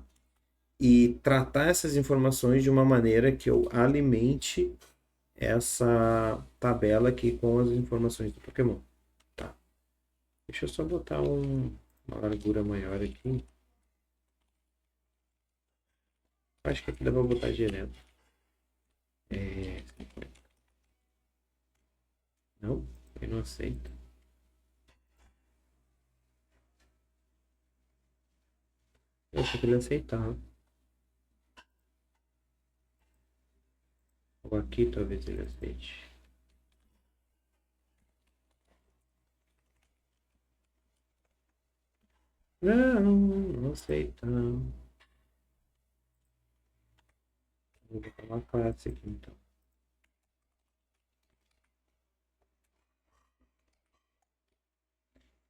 E tratar essas informações de uma maneira que eu alimente essa tabela aqui com as informações do Pokémon, tá? Deixa eu só botar uma largura maior aqui. Acho que aqui dá para botar direto. Não, eu não aceito. Eu achei que ele aceitava. Ou aqui talvez ele aceite. Não, não aceita. Vou botar uma classe aqui então.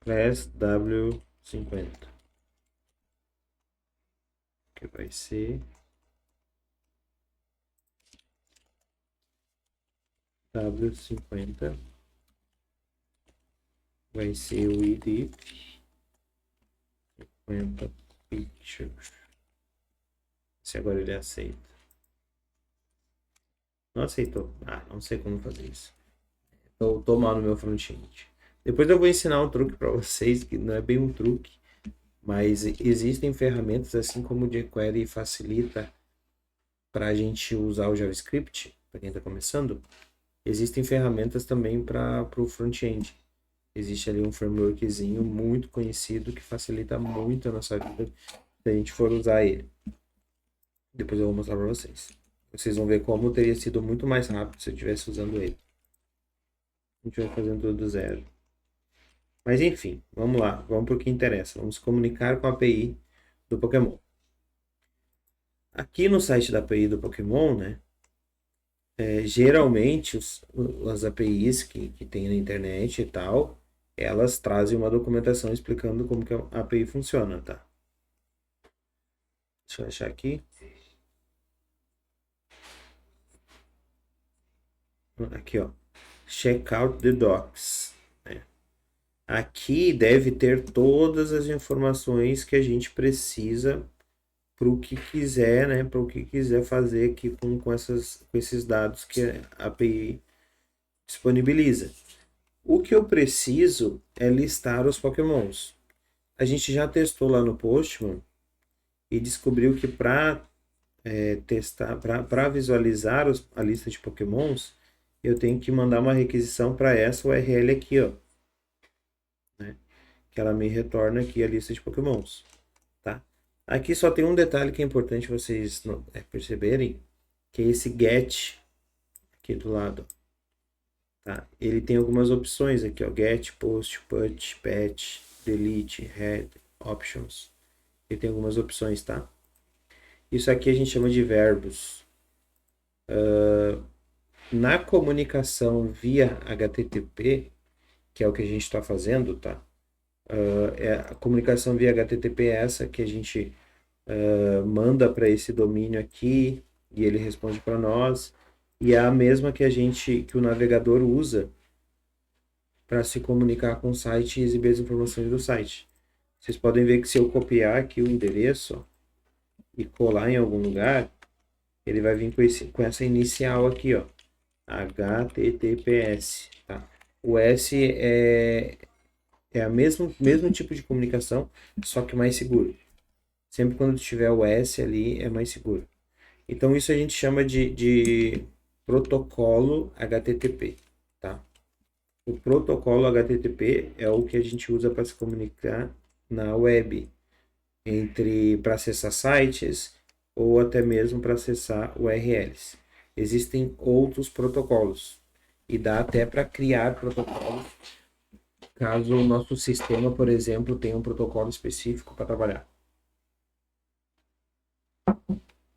Class W50. Que vai ser W50. Vai ser o id 50 pictures. Se agora ele aceita. Não aceitou. Ah, não sei como fazer isso. Tô mal no meu front-end. Depois eu vou ensinar um truque para vocês, que não é bem um truque, mas existem ferramentas, assim como o jQuery facilita para a gente usar o JavaScript, para quem está começando, existem ferramentas também para o front-end. Existe ali um frameworkzinho muito conhecido que facilita muito a nossa vida se a gente for usar ele. Depois eu vou mostrar para vocês. Vocês vão ver como teria sido muito mais rápido se eu estivesse usando ele. A gente vai fazendo tudo do zero. Mas enfim, vamos lá. Vamos para o que interessa. Vamos comunicar com a API do Pokémon. Aqui no site da API do Pokémon, né? Geralmente as APIs que tem na internet e tal, elas trazem uma documentação explicando como que a API funciona, tá? Deixa eu achar aqui. Aqui, ó. Check out the docs. Aqui deve ter todas as informações que a gente precisa para o que quiser, né? Para o que quiser fazer aqui com esses dados que a API disponibiliza. O que eu preciso é listar os Pokémons. A gente já testou lá no Postman e descobriu que para testar, para visualizar a lista de Pokémons, eu tenho que mandar uma requisição para essa URL aqui, ó, né? Que ela me retorna aqui a lista de Pokémons, tá? Aqui só tem um detalhe que é importante vocês perceberem, que é esse get aqui do lado, tá? Ele tem algumas opções aqui, ó, get, post, put, patch, delete, head, options. Ele tem algumas opções, tá? Isso aqui a gente chama de verbos. Na comunicação via HTTP, que é o que a gente está fazendo, tá? A comunicação via HTTP é essa que a gente manda para esse domínio aqui e ele responde para nós, e é a mesma que o navegador usa para se comunicar com o site e exibir as informações do site. Vocês podem ver que se eu copiar aqui o endereço e colar em algum lugar, ele vai vir com essa inicial aqui, ó, HTTPS, tá? O S é o mesmo tipo de comunicação, só que mais seguro. Sempre quando tiver o S ali, é mais seguro. Então, isso a gente chama de protocolo HTTP, tá? O protocolo HTTP é o que a gente usa para se comunicar na web, para acessar sites ou até mesmo para acessar URLs. Existem outros protocolos e dá até para criar protocolos caso o nosso sistema, por exemplo, tenha um protocolo específico para trabalhar.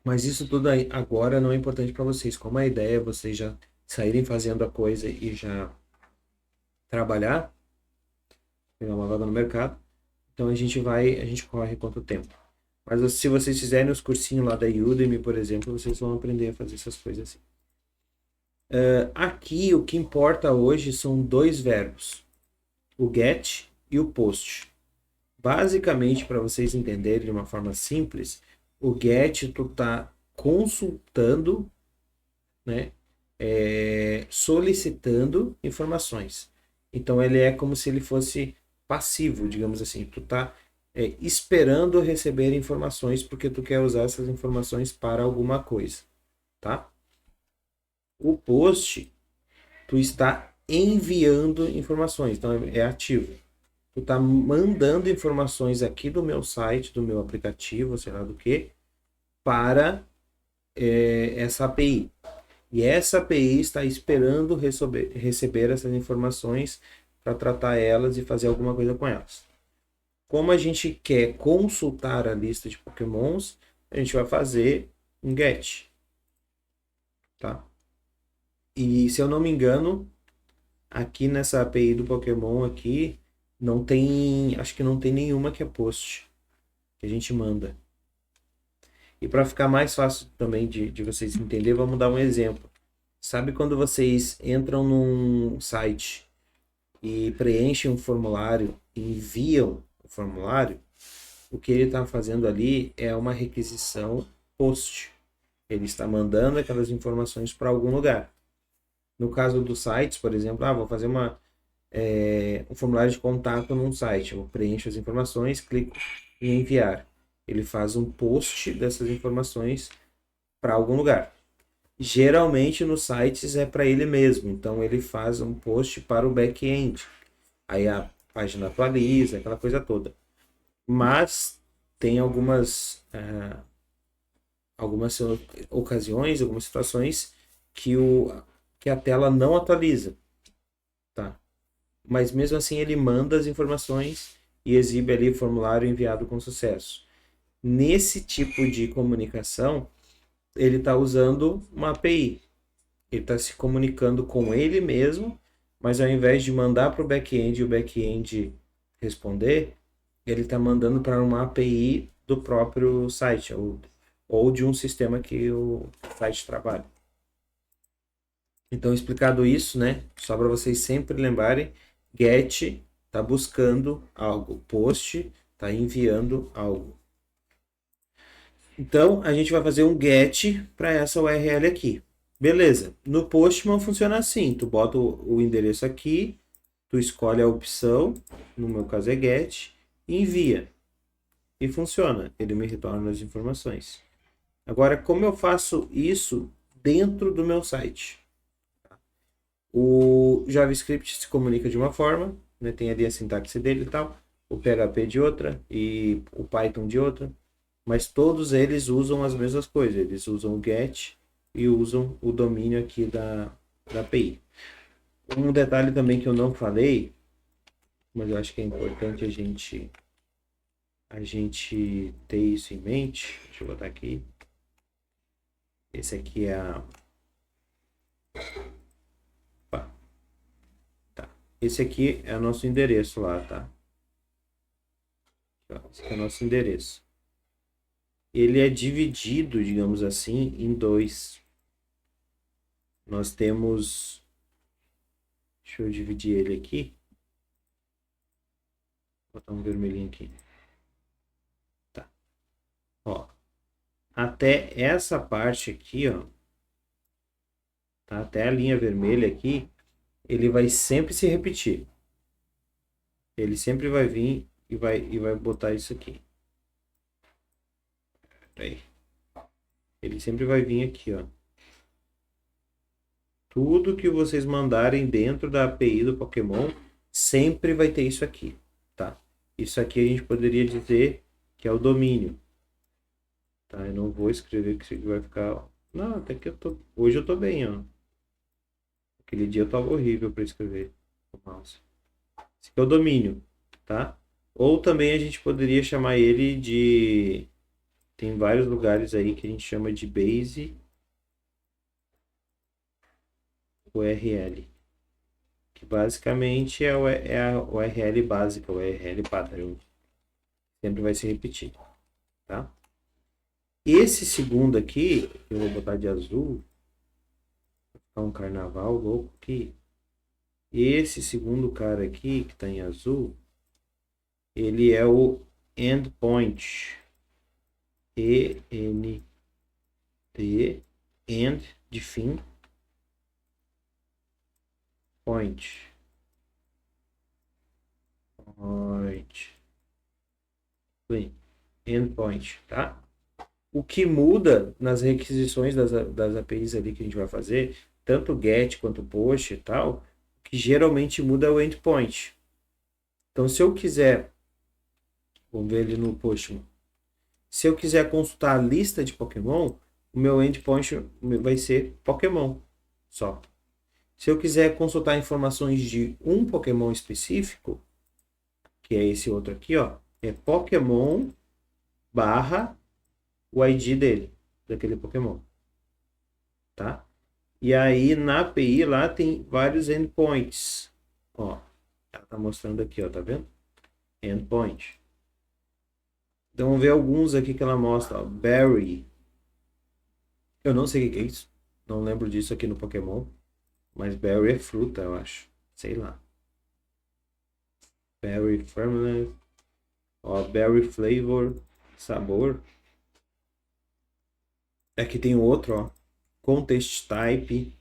Mas isso tudo aí agora não é importante para vocês. Como a ideia é vocês já saírem fazendo a coisa e já trabalhar, pegar uma vaga no mercado, então a gente corre quanto tempo. Mas se vocês fizerem os cursinhos lá da Udemy, por exemplo, vocês vão aprender a fazer essas coisas assim. Aqui o que importa hoje são dois verbos, o get e o post. Basicamente, para vocês entenderem de uma forma simples, o get tu tá consultando, né, solicitando informações. Então ele é como se ele fosse passivo, digamos assim. Tu tá esperando receber informações porque tu quer usar essas informações para alguma coisa, tá? O post, tu está enviando informações, então é ativo. Tu está mandando informações aqui do meu site, do meu aplicativo, sei lá do que, para essa API. E essa API está esperando receber essas informações para tratar elas e fazer alguma coisa com elas. Como a gente quer consultar a lista de Pokémons, a gente vai fazer um get, tá? E se eu não me engano, aqui nessa API do Pokémon aqui, acho que não tem nenhuma que é post, que a gente manda. E para ficar mais fácil também de vocês entenderem, vamos dar um exemplo. Sabe quando vocês entram num site e preenchem um formulário, enviam o formulário, o que ele está fazendo ali é uma requisição post. Ele está mandando aquelas informações para algum lugar. No caso dos sites, por exemplo, vou fazer um formulário de contato num site. Eu preencho as informações, clico em enviar. Ele faz um post dessas informações para algum lugar. Geralmente nos sites é para ele mesmo, então ele faz um post para o back-end. Aí a página atualiza, aquela coisa toda. Mas tem algumas ocasiões, algumas situações que a tela não atualiza, tá? Mas mesmo assim ele manda as informações e exibe ali o formulário enviado com sucesso. Nesse tipo de comunicação, ele está usando uma API. Ele está se comunicando com ele mesmo, mas ao invés de mandar para o back-end e o back-end responder, ele está mandando para uma API do próprio site ou de um sistema que o site trabalha. Então, explicado isso, né? Só para vocês sempre lembrarem, get está buscando algo, post está enviando algo. Então, a gente vai fazer um get para essa URL aqui. Beleza. No Postman funciona assim. Tu bota o endereço aqui, tu escolhe a opção, no meu caso é get, e envia. E funciona. Ele me retorna as informações. Agora, como eu faço isso dentro do meu site? O JavaScript se comunica de uma forma, né? Tem ali a sintaxe dele e tal, o PHP de outra e o Python de outra, mas todos eles usam as mesmas coisas. Eles usam o get e usam o domínio aqui da API. Um detalhe também que eu não falei, mas eu acho que é importante a gente ter isso em mente. Deixa eu botar aqui. Esse aqui é a... Opa. Tá. Esse aqui é o nosso endereço lá, tá? Esse aqui é o nosso endereço. Ele é dividido, digamos assim, em dois. Nós temos... Deixa eu dividir ele aqui. Vou botar um vermelhinho aqui. Tá. Ó. Até essa parte aqui, ó. Tá? Até a linha vermelha aqui, ele vai sempre se repetir. Ele sempre vai vir e vai botar isso aqui. Aí. Ele sempre vai vir aqui, ó. Tudo que vocês mandarem dentro da API do Pokémon sempre vai ter isso aqui, tá? Isso aqui a gente poderia dizer que é o domínio. Tá? Eu não vou escrever que isso aqui vai ficar... Não, até que hoje eu tô bem, ó. Aquele dia eu tava horrível para escrever com o mouse. Esse aqui é o domínio, tá? Ou também a gente poderia chamar ele de... Tem vários lugares aí que a gente chama de base URL. Que basicamente é a URL básica, a URL padrão. Sempre vai se repetir, tá? Esse segundo aqui, eu vou botar de azul. Vai ficar um carnaval louco aqui. Esse segundo cara aqui, que está em azul, ele é o endpoint. E-N-D, end, de fim, point. Bem, endpoint, tá? O que muda nas requisições das APIs ali que a gente vai fazer, tanto get quanto post e tal, o que geralmente muda é o endpoint. Então, se eu quiser, vamos ver ali no Postman, se eu quiser consultar a lista de Pokémon, o meu endpoint vai ser Pokémon só. Se eu quiser consultar informações de um Pokémon específico, que é esse outro aqui, ó, é Pokémon barra o ID dele, daquele Pokémon, tá? E aí na API lá tem vários endpoints, ó, ela tá mostrando aqui, ó, tá vendo? Endpoint. Então vamos ver alguns aqui que ela mostra, ó, Berry. Eu não sei o que é isso, não lembro disso aqui no Pokémon, mas Berry é fruta, eu acho, sei lá. Berry Firmness, ó, Berry Flavor, sabor. Aqui tem outro, ó. Contest Type.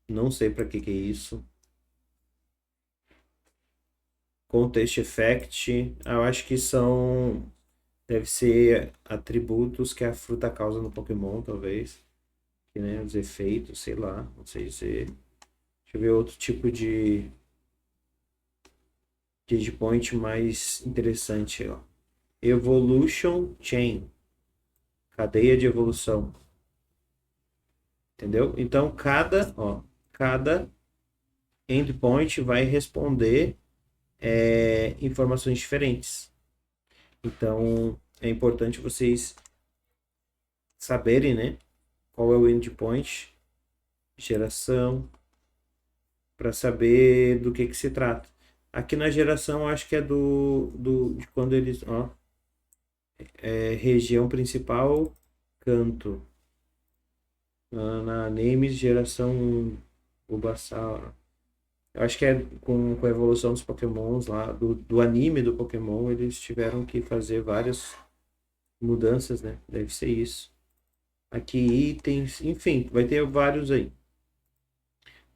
Não sei para que é isso. Contest Effect. Eu acho que são... Deve ser atributos que a fruta causa no Pokémon, talvez. Que, né, os efeitos, sei lá. Não sei dizer. Deixa eu ver outro tipo de... de endpoint mais interessante, ó. Evolution chain, cadeia de evolução. Entendeu? Então, cada endpoint vai responder informações diferentes. Então, é importante vocês saberem, né, qual é o endpoint, geração, para saber do que se trata. Aqui na geração, acho que é de quando eles, ó, região principal, canto. Na names, geração 1, Bulbasaur. Eu acho que é com a evolução dos Pokémons lá, do anime do Pokémon, eles tiveram que fazer várias mudanças, né? Deve ser isso. Aqui itens, enfim, vai ter vários aí.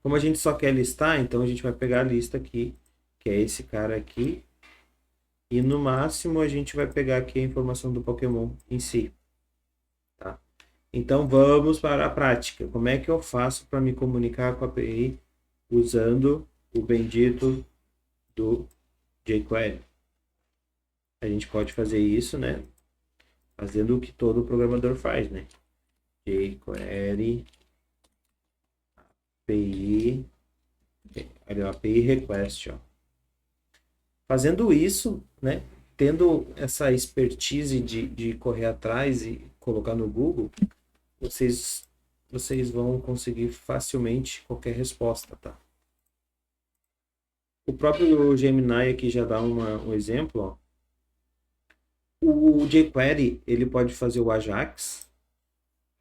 Como a gente só quer listar, então a gente vai pegar a lista aqui, que é esse cara aqui. E no máximo a gente vai pegar aqui a informação do Pokémon em si. Tá? Então vamos para a prática. Como é que eu faço para me comunicar com a API usando o bendito do jQuery? A gente pode fazer isso, né? Fazendo o que todo programador faz, né? jQuery API, olha, API request, ó. Fazendo isso, né? Tendo essa expertise de correr atrás e colocar no Google, vocês vão conseguir facilmente qualquer resposta, tá? O próprio Gemini aqui já dá um exemplo, ó. O jQuery, ele pode fazer o Ajax,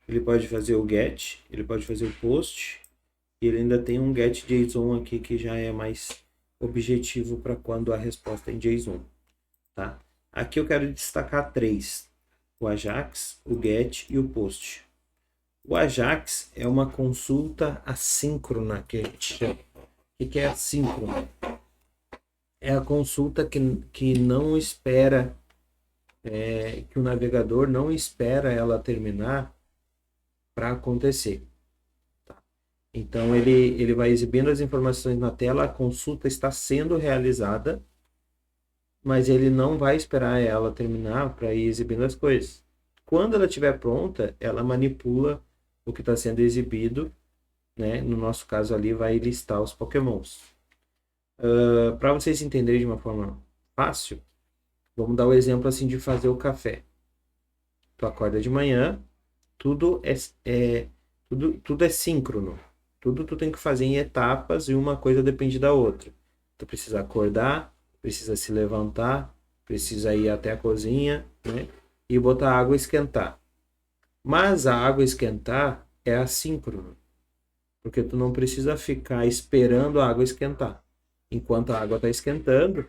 ele pode fazer o get, ele pode fazer o post, e ele ainda tem um get JSON aqui que já é mais objetivo para quando a resposta é em JSON, tá? Aqui eu quero destacar 3, o Ajax, o get e o post. O Ajax é uma consulta assíncrona que a gente chama. O que é assíncrona? É a consulta que não espera, que o navegador não espera ela terminar para acontecer. Tá? Então ele vai exibindo as informações na tela, a consulta está sendo realizada, mas ele não vai esperar ela terminar para ir exibindo as coisas. Quando ela estiver pronta, ela manipula o que está sendo exibido, né? No nosso caso ali vai listar os Pokémons. Para vocês entenderem de uma forma fácil, vamos dar o exemplo assim de fazer o café. Tu acorda de manhã, tudo é síncrono. Tudo tu tem que fazer em etapas e uma coisa depende da outra. Tu precisa acordar, precisa se levantar, precisa ir até a cozinha, né? E botar a água esquentar. Mas a água esquentar é assíncrono, porque tu não precisa ficar esperando a água esquentar. Enquanto a água está esquentando,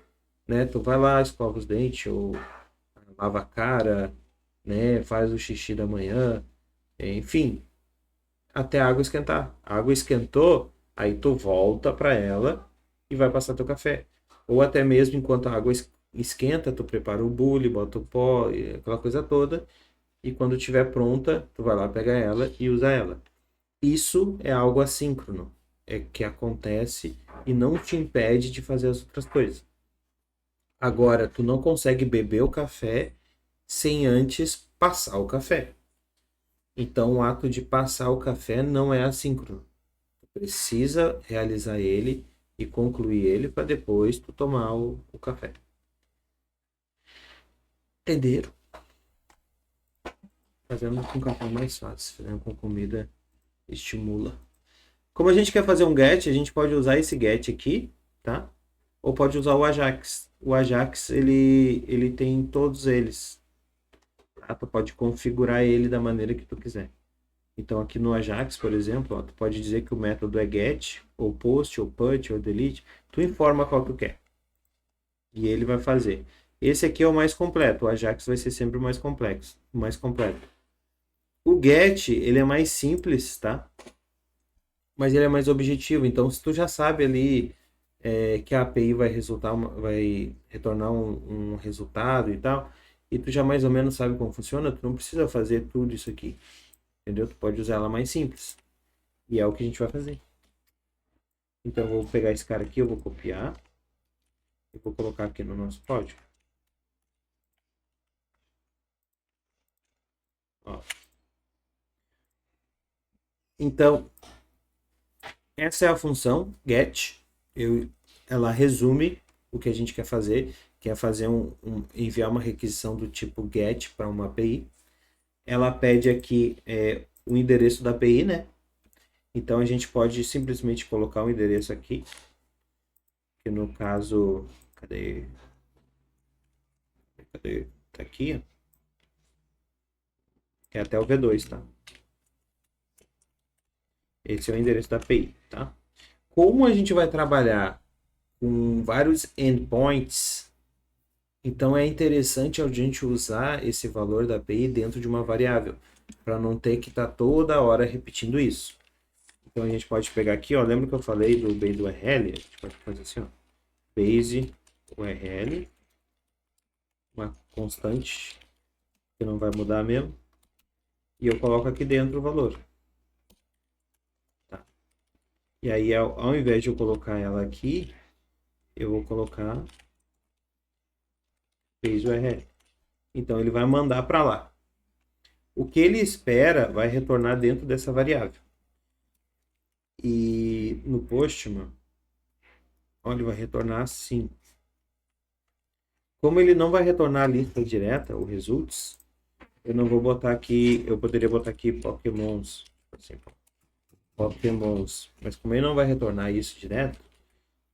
né? Tu vai lá, escova os dentes, ou lava a cara, né? Faz o xixi da manhã, enfim, até a água esquentar. A água esquentou, aí tu volta para ela e vai passar teu café. Ou até mesmo enquanto a água esquenta, tu prepara o bule, bota o pó, aquela coisa toda, e quando estiver pronta, tu vai lá pegar ela e usa ela. Isso é algo assíncrono, é que acontece e não te impede de fazer as outras coisas. Agora, tu não consegue beber o café sem antes passar o café. Então, o ato de passar o café não é assíncrono. Tu precisa realizar ele e concluir ele para depois tu tomar o café. Entenderam? Fazendo com café mais fácil, fazendo com comida estimula. Como a gente quer fazer um get, a gente pode usar esse get aqui, tá? Ou pode usar o Ajax. O Ajax, ele tem todos eles. Tá? Tu pode configurar ele da maneira que tu quiser. Então aqui no Ajax, por exemplo, ó, tu pode dizer que o método é get, ou post, ou put, ou delete. Tu informa qual tu quer. E ele vai fazer. Esse aqui é o mais completo. O Ajax vai ser sempre o mais complexo, o mais completo. O get, ele é mais simples, tá? Mas ele é mais objetivo. Então, se tu já sabe ali que a API vai retornar um resultado e tal, e tu já mais ou menos sabe como funciona, tu não precisa fazer tudo isso aqui. Entendeu? Tu pode usar ela mais simples. E é o que a gente vai fazer. Então, eu vou pegar esse cara aqui, eu vou copiar. Eu vou colocar aqui no nosso código. Ó. Então, essa é a função get. Ela resume o que a gente quer fazer, que é fazer enviar uma requisição do tipo get para uma API. Ela pede aqui o endereço da API, né? Então a gente pode simplesmente colocar um endereço aqui, que no caso, cadê? Tá aqui, ó. Que é até o V2, tá? Esse é o endereço da API, tá? Como a gente vai trabalhar com vários endpoints, então é interessante a gente usar esse valor da API dentro de uma variável, para não ter que estar toda hora repetindo isso. Então a gente pode pegar aqui, ó, lembra que eu falei do base URL? A gente pode fazer assim, ó, base URL, uma constante que não vai mudar mesmo, e eu coloco aqui dentro o valor. Tá. E aí, ao invés de eu colocar ela aqui, eu vou colocar base URL. Então ele vai mandar para lá. O que ele espera vai retornar dentro dessa variável. E no Postman, ó, ele vai retornar assim. Como ele não vai retornar a lista direta, o results, eu não vou botar aqui, eu poderia botar aqui Pokémons, assim, Pokémons, mas como ele não vai retornar isso direto,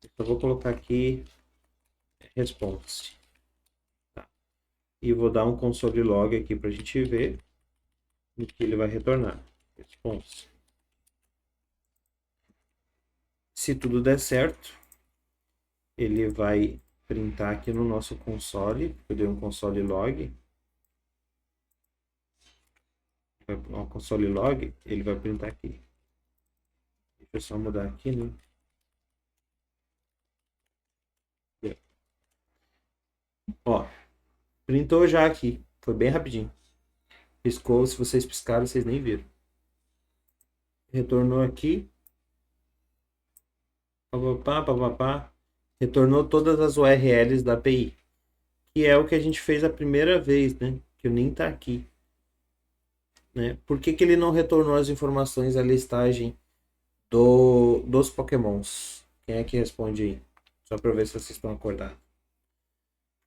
eu só vou colocar aqui response. Tá. E vou dar um console log aqui para a gente ver o que ele vai retornar. Response. Se tudo der certo, ele vai printar aqui no nosso console. Eu dei um console log. O console log, ele vai printar aqui. Deixa eu só mudar aqui, né? Ó, printou já aqui. Foi bem rapidinho. Piscou, se vocês piscaram, vocês nem viram. Retornou aqui. Papapá. Retornou todas as URLs da API. Que é o que a gente fez a primeira vez, né? Que o NIM tá aqui. Né? Por que ele não retornou as informações da listagem dos Pokémons? Quem é que responde aí? Só para ver se vocês estão acordados.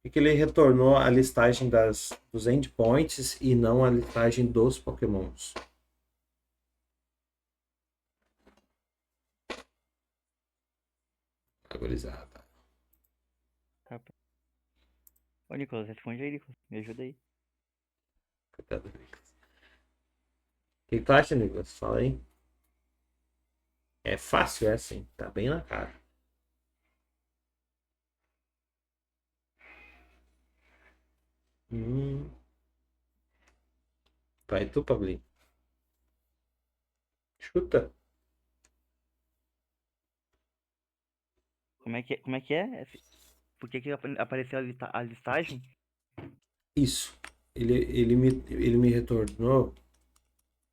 Por que ele retornou a listagem dos endpoints e não a listagem dos Pokémons? Categorizada. Ô, Nicolas, responde aí, Nicolas. Me ajuda aí. Coitado do Nicolas. O que tu acha, Nicolas? Fala aí. É fácil, é assim. Tá bem na cara. Vai tu, Pablinho. Chuta. Como é que é? Por que apareceu a listagem? Isso. Ele me retornou.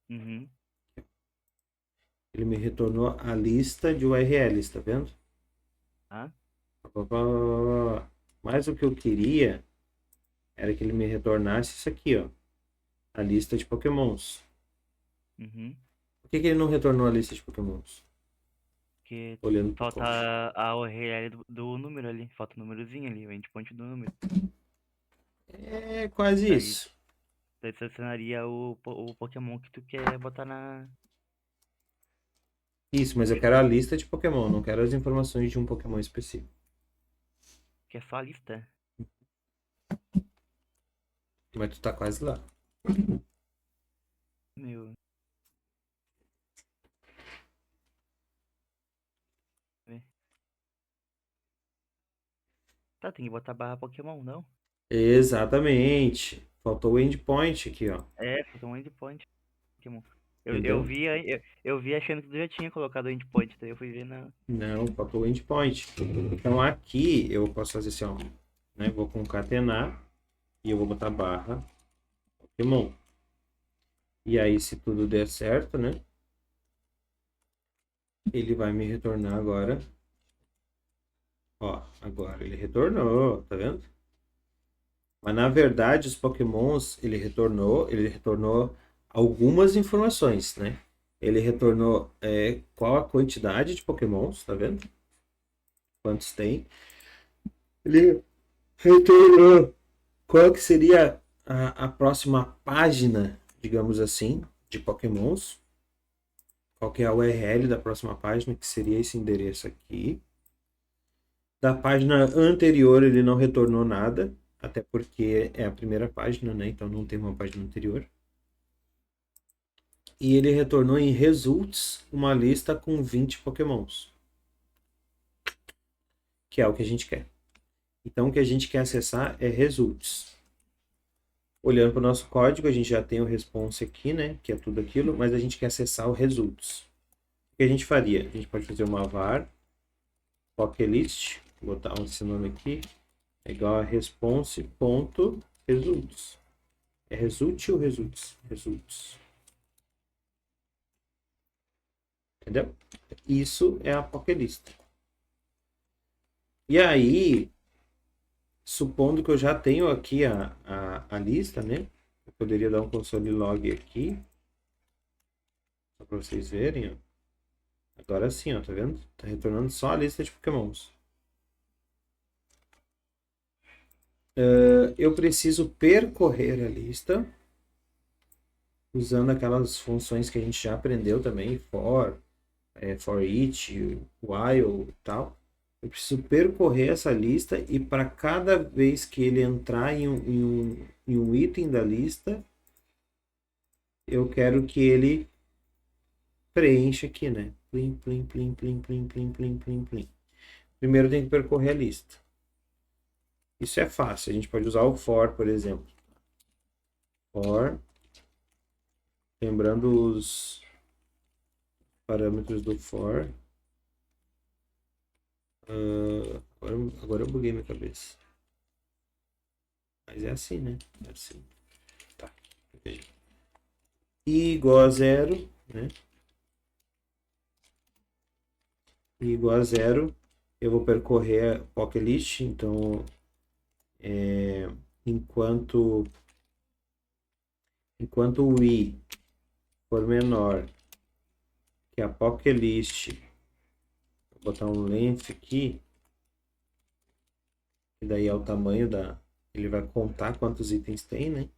Uhum. Ele me retornou a lista de URLs, tá vendo? Ah, Mas o que eu queria era que ele me retornasse isso aqui, ó. A lista de Pokémons. uhum. Por que ele não retornou a lista de Pokémons? Porque Olhando pro falta código. a URL do número ali. Falta o númerozinho ali, o endpoint do número. É quase Daí, isso. daí selecionaria o Pokémon que tu quer botar na. Isso, mas eu quero a lista de Pokémon, não quero as informações de um Pokémon específico. Que é só a lista. Mas tu tá quase lá. Meu. Tá, tem que botar barra Pokémon, não? Exatamente. Faltou o endpoint aqui, ó. É, falta um endpoint Pokémon. Entendeu? Eu vi achando que tu já tinha colocado o endpoint, daí eu fui ver na. Não, faltou o endpoint. Então aqui eu posso fazer assim, ó. Né? Vou concatenar e eu vou botar barra Pokémon. E aí, se tudo der certo, né? Ele vai me retornar agora Ó, agora ele retornou, tá vendo? Mas na verdade os Pokémons ele retornou algumas informações, né? Ele retornou qual a quantidade de Pokémons, tá vendo? Quantos tem? Ele retornou qual que seria a próxima página, digamos assim, de Pokémons. Qual que é a URL da próxima página, que seria esse endereço aqui. Da página anterior ele não retornou nada, até porque é a primeira página, né? Então não tem uma página anterior. E ele retornou em results uma lista com 20 Pokémons. Que é o que a gente quer. Então o que a gente quer acessar é results. Olhando para o nosso código, a gente já tem o response aqui, né? Que é tudo aquilo, mas a gente quer acessar o results. O que a gente faria? A gente pode fazer uma var PokéList, vou botar esse nome aqui, é igual a response.results. É result ou results? Results. Entendeu? Isso é a PokéList. E aí, supondo que eu já tenho aqui a lista, né? Eu poderia dar um console log aqui. Só para vocês verem, ó. Agora sim, ó, tá vendo? Tá retornando só a lista de Pokémons. Eu preciso percorrer a lista usando aquelas funções que a gente já aprendeu também, for each, while e tal. Eu preciso percorrer essa lista e para cada vez que ele entrar em um item da lista, eu quero que ele preencha aqui, né? Plim, plim, plim, plim, plim, plim, plim, plim, plim. Primeiro tem que percorrer a lista. Isso é fácil. A gente pode usar o for, por exemplo. For. Lembrando os parâmetros do for. Agora eu buguei minha cabeça. Mas é assim, né? É assim. Tá. I igual a 0, né? I igual a 0. Eu vou percorrer a PokéList. Então, enquanto o I for menor que a PokéList, vou botar um length aqui, que daí é o tamanho da... Ele vai contar quantos itens tem, né?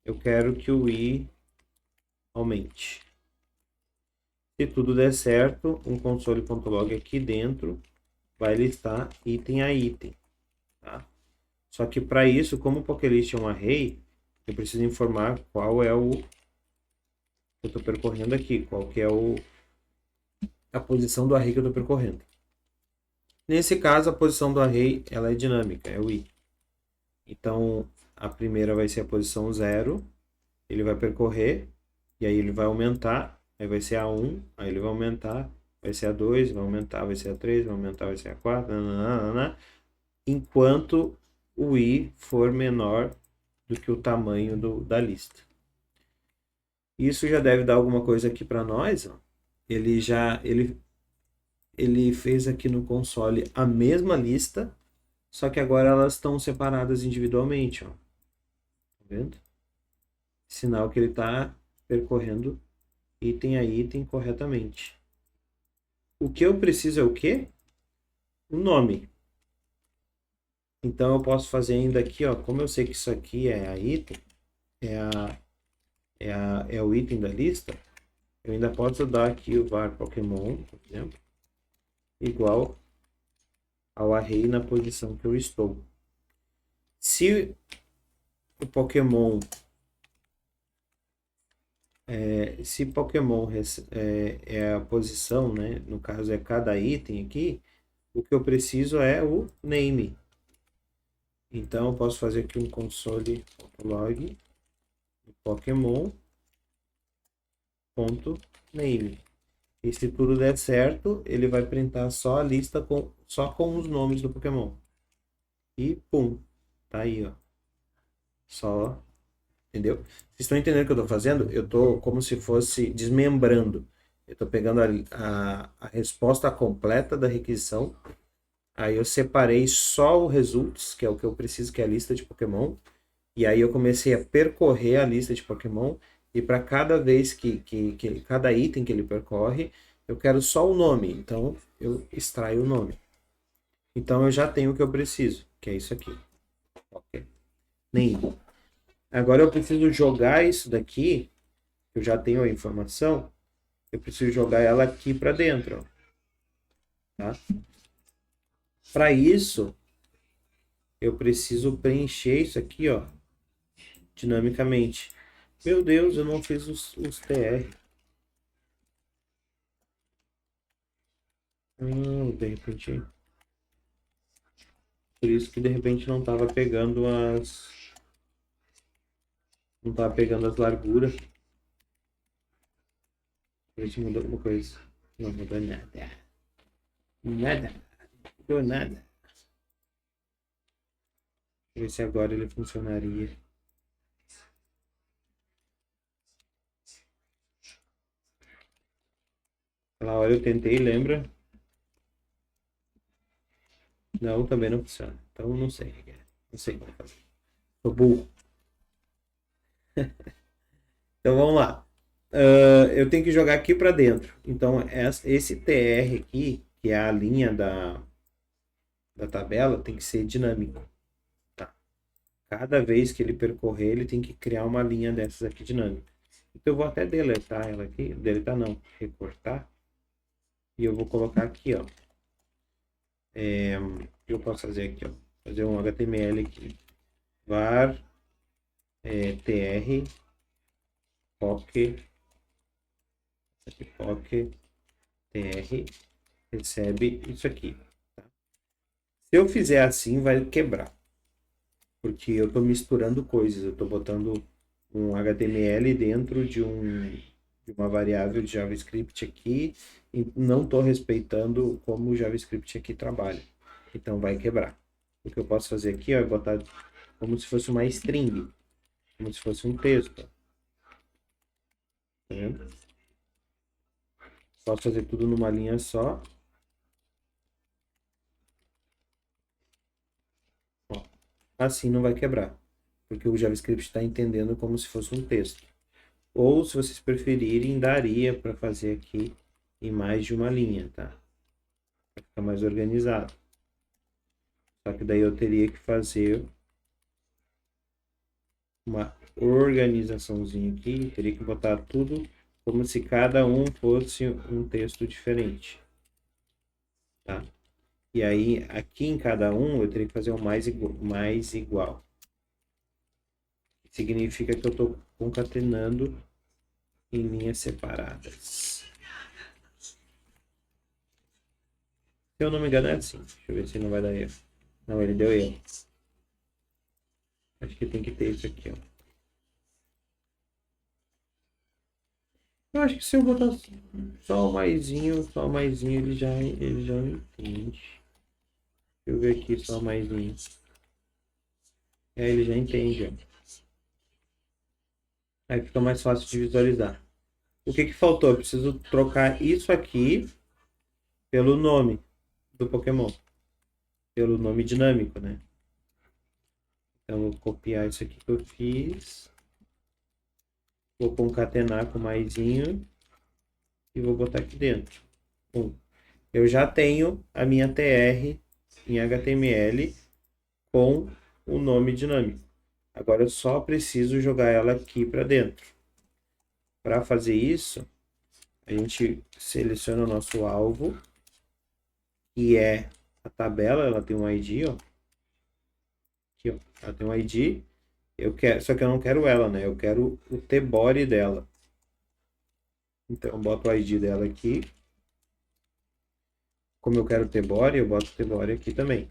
Eu quero que o I aumente. Se tudo der certo, um console.log aqui dentro vai listar item a item. Tá? Só que para isso, como o PokéList é um array, eu preciso informar qual é o que eu estou percorrendo aqui, qual que é a posição do array que eu estou percorrendo. Nesse caso, a posição do array ela é dinâmica, é o I. Então, a primeira vai ser a posição 0, ele vai percorrer, e aí ele vai aumentar, aí vai ser a 1, aí ele vai aumentar, vai ser a 2, vai aumentar, vai ser a 3, vai aumentar, vai ser a 4, nananana, enquanto o I for menor do que o tamanho da lista. Isso já deve dar alguma coisa aqui para nós. Ó. Ele fez aqui no console a mesma lista, só que agora elas estão separadas individualmente. Ó. Tá vendo? Sinal que ele está percorrendo item a item corretamente. O que eu preciso é o quê? O nome. Então eu posso fazer ainda aqui, ó, como eu sei que isso aqui é a item, é o item da lista, eu ainda posso dar aqui o var Pokémon, por exemplo, igual ao array na posição que eu estou. Se o Pokémon é a posição, né? No caso é cada item aqui, o que eu preciso é o name. Então eu posso fazer aqui um console.log Pokémon.name. E se tudo der certo, ele vai printar só a lista só com os nomes do Pokémon. E pum, tá aí, ó. Só, entendeu? Vocês estão entendendo o que eu estou fazendo? Eu estou como se fosse desmembrando. Eu estou pegando a resposta completa da requisição Aí eu separei só o results, que é o que eu preciso, que é a lista de Pokémon. E aí eu comecei a percorrer a lista de Pokémon. E para cada vez cada item que ele percorre, eu quero só o nome. Então eu extraio o nome. Então eu já tenho o que eu preciso, que é isso aqui. Ok. Nem. Agora eu preciso jogar isso daqui. Eu já tenho a informação. Eu preciso jogar ela aqui para dentro. Tá? Para isso, eu preciso preencher isso aqui, ó, dinamicamente. Meu Deus, eu não fiz os TR. De repente. Por isso que de repente não tava pegando as. Não tava pegando as larguras. A gente mudou alguma coisa. Não mudou nada. Nada. Não mudou nada. Deixa eu ver se agora ele funcionaria. Aquela hora eu tentei, lembra? Não, também não funciona. Então não sei. Não sei como fazer. Tô burro. Então vamos lá. Eu tenho que jogar aqui para dentro. Então esse TR aqui, que é a linha da tabela, tem que ser dinâmico. Tá? Cada vez que ele percorrer, ele tem que criar uma linha dessas aqui dinâmica. Então eu vou até deletar ela aqui. Deletar não, recortar. E eu vou colocar aqui, ó. Eu posso fazer aqui, ó. Fazer um HTML aqui. var tr poc tr recebe isso aqui. Tá? Se eu fizer assim, vai quebrar. Porque eu estou misturando coisas. Eu estou botando um HTML dentro de uma variável de JavaScript aqui e não estou respeitando como o JavaScript aqui trabalha. Então vai quebrar. O que eu posso fazer aqui é botar como se fosse uma string, como se fosse um texto. Tá vendo? Posso fazer tudo numa linha só. Ó, assim não vai quebrar, porque o JavaScript está entendendo como se fosse um texto. Ou, se vocês preferirem, daria para fazer aqui em mais de uma linha, tá? Para ficar mais organizado. Só que daí eu teria que fazer uma organizaçãozinha aqui, teria que botar tudo como se cada um fosse um texto diferente, tá? E aí, aqui em cada um, eu teria que fazer um mais igual. Significa que eu estou concatenando em linhas separadas. Se eu não me engano é assim. Deixa eu ver se não vai dar erro. Não, ele deu erro. Acho que tem que ter isso aqui, ó. Eu acho que se eu botar só o maisinho, ele já entende. Deixa eu ver aqui só o maisinho. Ele já entende, ó. Aí fica mais fácil de visualizar. O que faltou? Eu preciso trocar isso aqui pelo nome do Pokémon. Pelo nome dinâmico, né? Então, eu vou copiar isso aqui que eu fiz. Vou concatenar com maisinho. E vou botar aqui dentro. Eu já tenho a minha TR em HTML com o nome dinâmico. Agora eu só preciso jogar ela aqui para dentro. Para fazer isso, a gente seleciona o nosso alvo, que é a tabela, ela tem um ID, ó. Aqui, ó, ela tem um ID. Só que eu não quero ela, né? Eu quero o tbody dela. Então eu boto o ID dela aqui. Como eu quero o tbody, eu boto o tbody aqui também.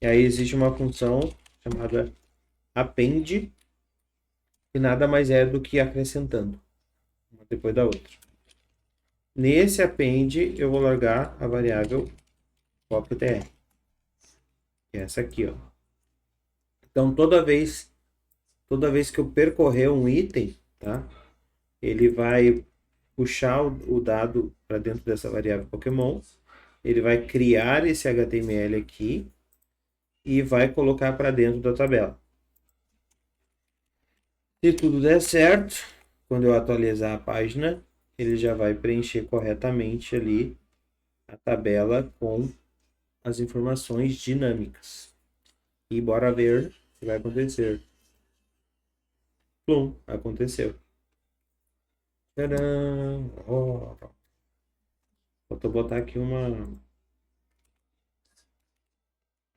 E aí existe uma função chamada append, que nada mais é do que acrescentando, uma depois da outra. Nesse append, eu vou largar a variável POC.tr, que é essa aqui, ó. Então, toda vez que eu percorrer um item, tá? Ele vai puxar o dado para dentro dessa variável Pokémon ele vai criar esse HTML aqui e vai colocar para dentro da tabela. Se tudo der certo, quando eu atualizar a página, ele já vai preencher corretamente ali a tabela com as informações dinâmicas. E bora ver o que vai acontecer. Plum, aconteceu. Tcharam! Oh. Faltou botar aqui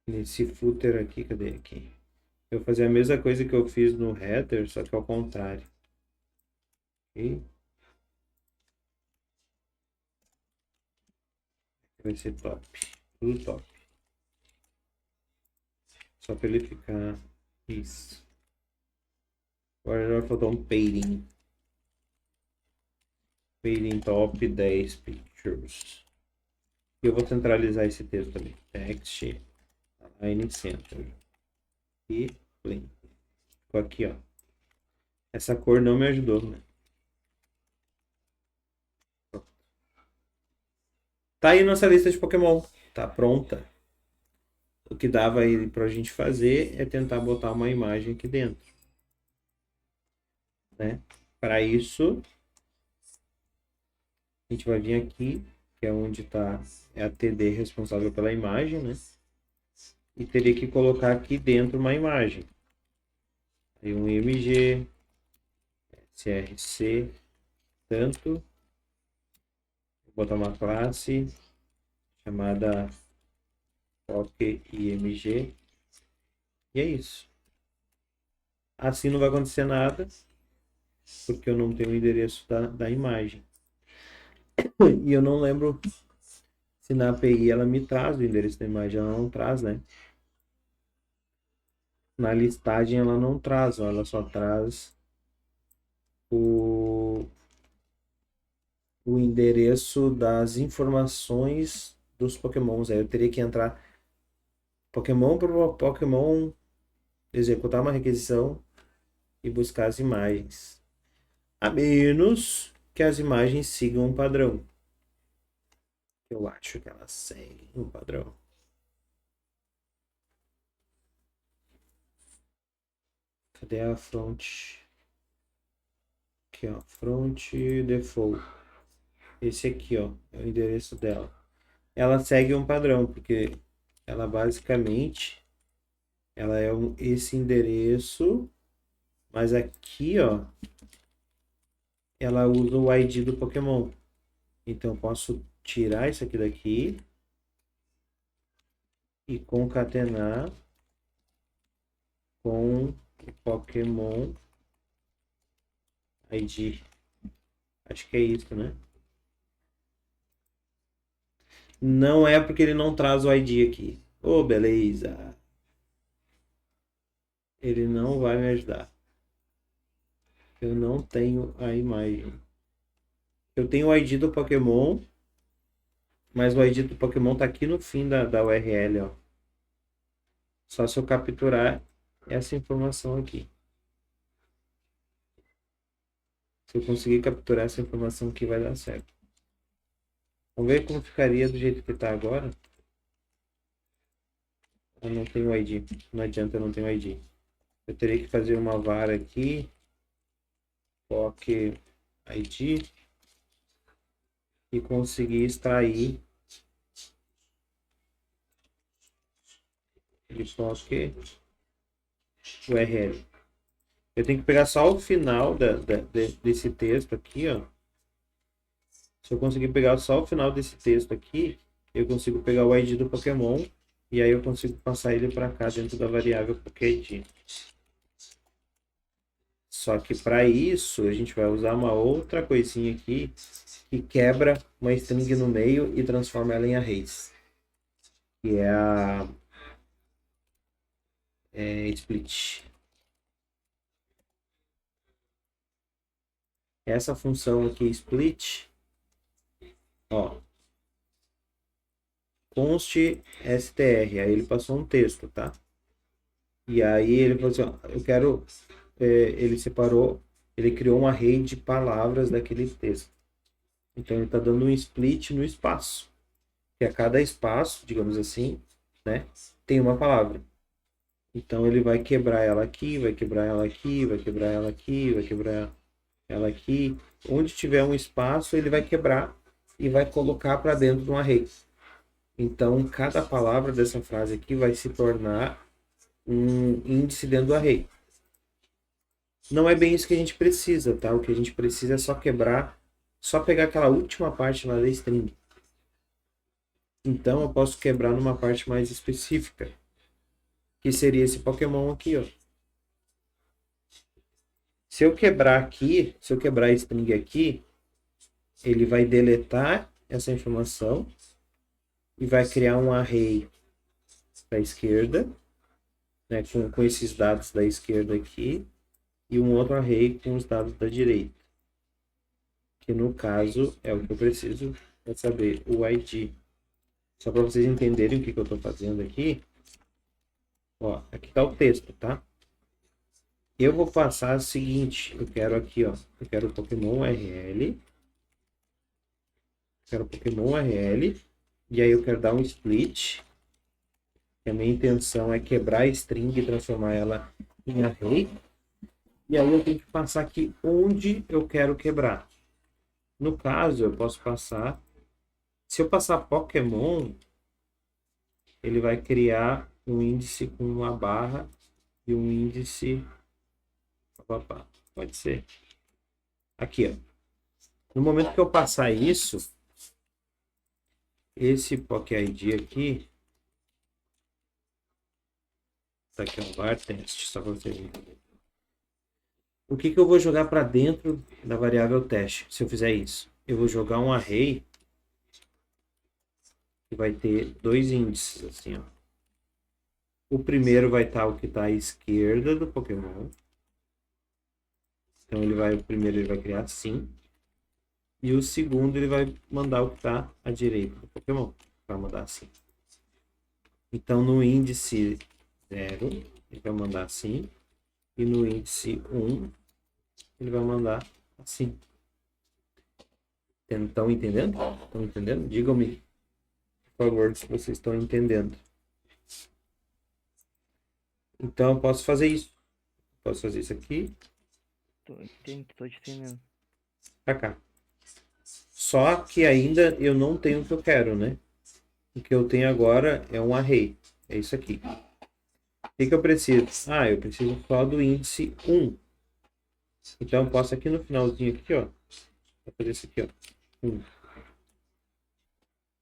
nesse footer aqui, cadê aqui? Eu vou fazer a mesma coisa que eu fiz no header, só que ao contrário. Ok? Vai ser top. Tudo top. Só para ele ficar isso. Agora vai faltar um padding. Padding top 10 pictures. E eu vou centralizar esse texto também. Text, align center. E plain. Ficou aqui, ó. Essa cor não me ajudou, né? Tá aí nossa lista de Pokémon. Tá pronta. O que dava aí pra gente fazer é tentar botar uma imagem aqui dentro. Né? Para isso, a gente vai vir aqui, que é onde está a TD responsável pela imagem, né? E teria que colocar aqui dentro uma imagem. Aí um IMG, SRC, tanto. Vou botar uma classe chamada PokIMG. E é isso. Assim não vai acontecer nada, porque eu não tenho o endereço da imagem. E eu não lembro se na API ela me traz o endereço da imagem. Ela não traz, né? Na listagem ela não traz, ó, ela só traz o endereço das informações dos Pokémons. Aí eu teria que entrar Pokémon por Pokémon, executar uma requisição e buscar as imagens. A menos que as imagens sigam um padrão. Eu acho que elas seguem um padrão. Cadê a front? Aqui, ó. Front default. Esse aqui, ó, é o endereço dela. Ela segue um padrão, porque ela basicamente ela é esse endereço, mas aqui, ó, ela usa o ID do Pokémon. Então eu posso tirar isso aqui daqui e concatenar com o Pokémon ID. Acho que é isso, né? Não é porque ele não traz o ID aqui. Oh, beleza. Ele não vai me ajudar. Eu não tenho a imagem. Eu tenho o ID do Pokémon, mas o ID do Pokémon tá aqui no fim da URL, ó. Só se eu capturar essa informação aqui. Se eu conseguir capturar essa informação aqui, vai dar certo. Vamos ver como ficaria do jeito que está agora. Eu não tenho ID. Não adianta, eu não tenho ID. Eu teria que fazer uma var aqui. Poc ID. E conseguir extrair de Poc URL. Eu tenho que pegar só o final desse texto aqui, ó. Se eu conseguir pegar só o final desse texto aqui, eu consigo pegar o ID do Pokémon e aí eu consigo passar ele para cá dentro da variável PokID. Só que para isso a gente vai usar uma outra coisinha aqui que quebra uma string no meio e transforma ela em arrays. Que é a split. Essa função aqui, split, ó, const str, aí ele passou um texto, tá? E aí ele falou assim, ó, eu quero, ele separou, ele criou um array de palavras daquele texto. Então ele está dando um split no espaço. que a cada espaço, digamos assim, né, tem uma palavra. Então ele vai quebrar ela aqui, vai quebrar ela aqui, vai quebrar ela aqui, vai quebrar ela aqui. Onde tiver um espaço, ele vai quebrar e vai colocar para dentro de um array. Então, cada palavra dessa frase aqui vai se tornar um índice dentro do array. Não é bem isso que a gente precisa, tá? O que a gente precisa é só quebrar, só pegar aquela última parte lá da string. Então, eu posso quebrar numa parte mais específica, que seria esse Pokémon aqui, ó. Se eu quebrar aqui, se eu quebrar a string aqui, ele vai deletar essa informação e vai criar um array da esquerda, né, com esses dados da esquerda aqui, e um outro array com os dados da direita. Que no caso é o que eu preciso para saber o ID. Só para vocês entenderem o que eu estou fazendo aqui. Ó, aqui está o texto, tá? Eu vou passar o seguinte, eu quero aqui, ó, eu quero o Pokémon URL, quero o Pokémon URL, e aí eu quero dar um split. E a minha intenção é quebrar a string e transformar ela em array. E aí eu tenho que passar aqui onde eu quero quebrar. No caso, eu posso passar, se eu passar Pokémon, ele vai criar um índice com uma barra e um índice, pode ser aqui, ó. No momento que eu passar isso, esse PokID aqui, tá aqui um var teste, só para vocês verem. O que eu vou jogar para dentro da variável teste, se eu fizer isso? Eu vou jogar um array que vai ter dois índices, assim, ó. O primeiro vai estar o que está à esquerda do Pokémon. Então o primeiro ele vai criar assim. E o segundo ele vai mandar o que está à direita do Pokémon. Vai mandar assim. Então no índice 0 ele vai mandar assim. E no índice 1 ele vai mandar assim. Estão entendendo? Estão entendendo? Digam-me, por favor, se vocês estão entendendo. Então eu posso fazer isso. Posso fazer isso aqui. Tô te entendendo. Pra cá. Só que ainda eu não tenho o que eu quero, né? O que eu tenho agora é um array. É isso aqui. O que eu preciso? Ah, eu preciso só do índice 1. Então eu posso aqui no finalzinho aqui, ó. Vou fazer isso aqui, ó. 1.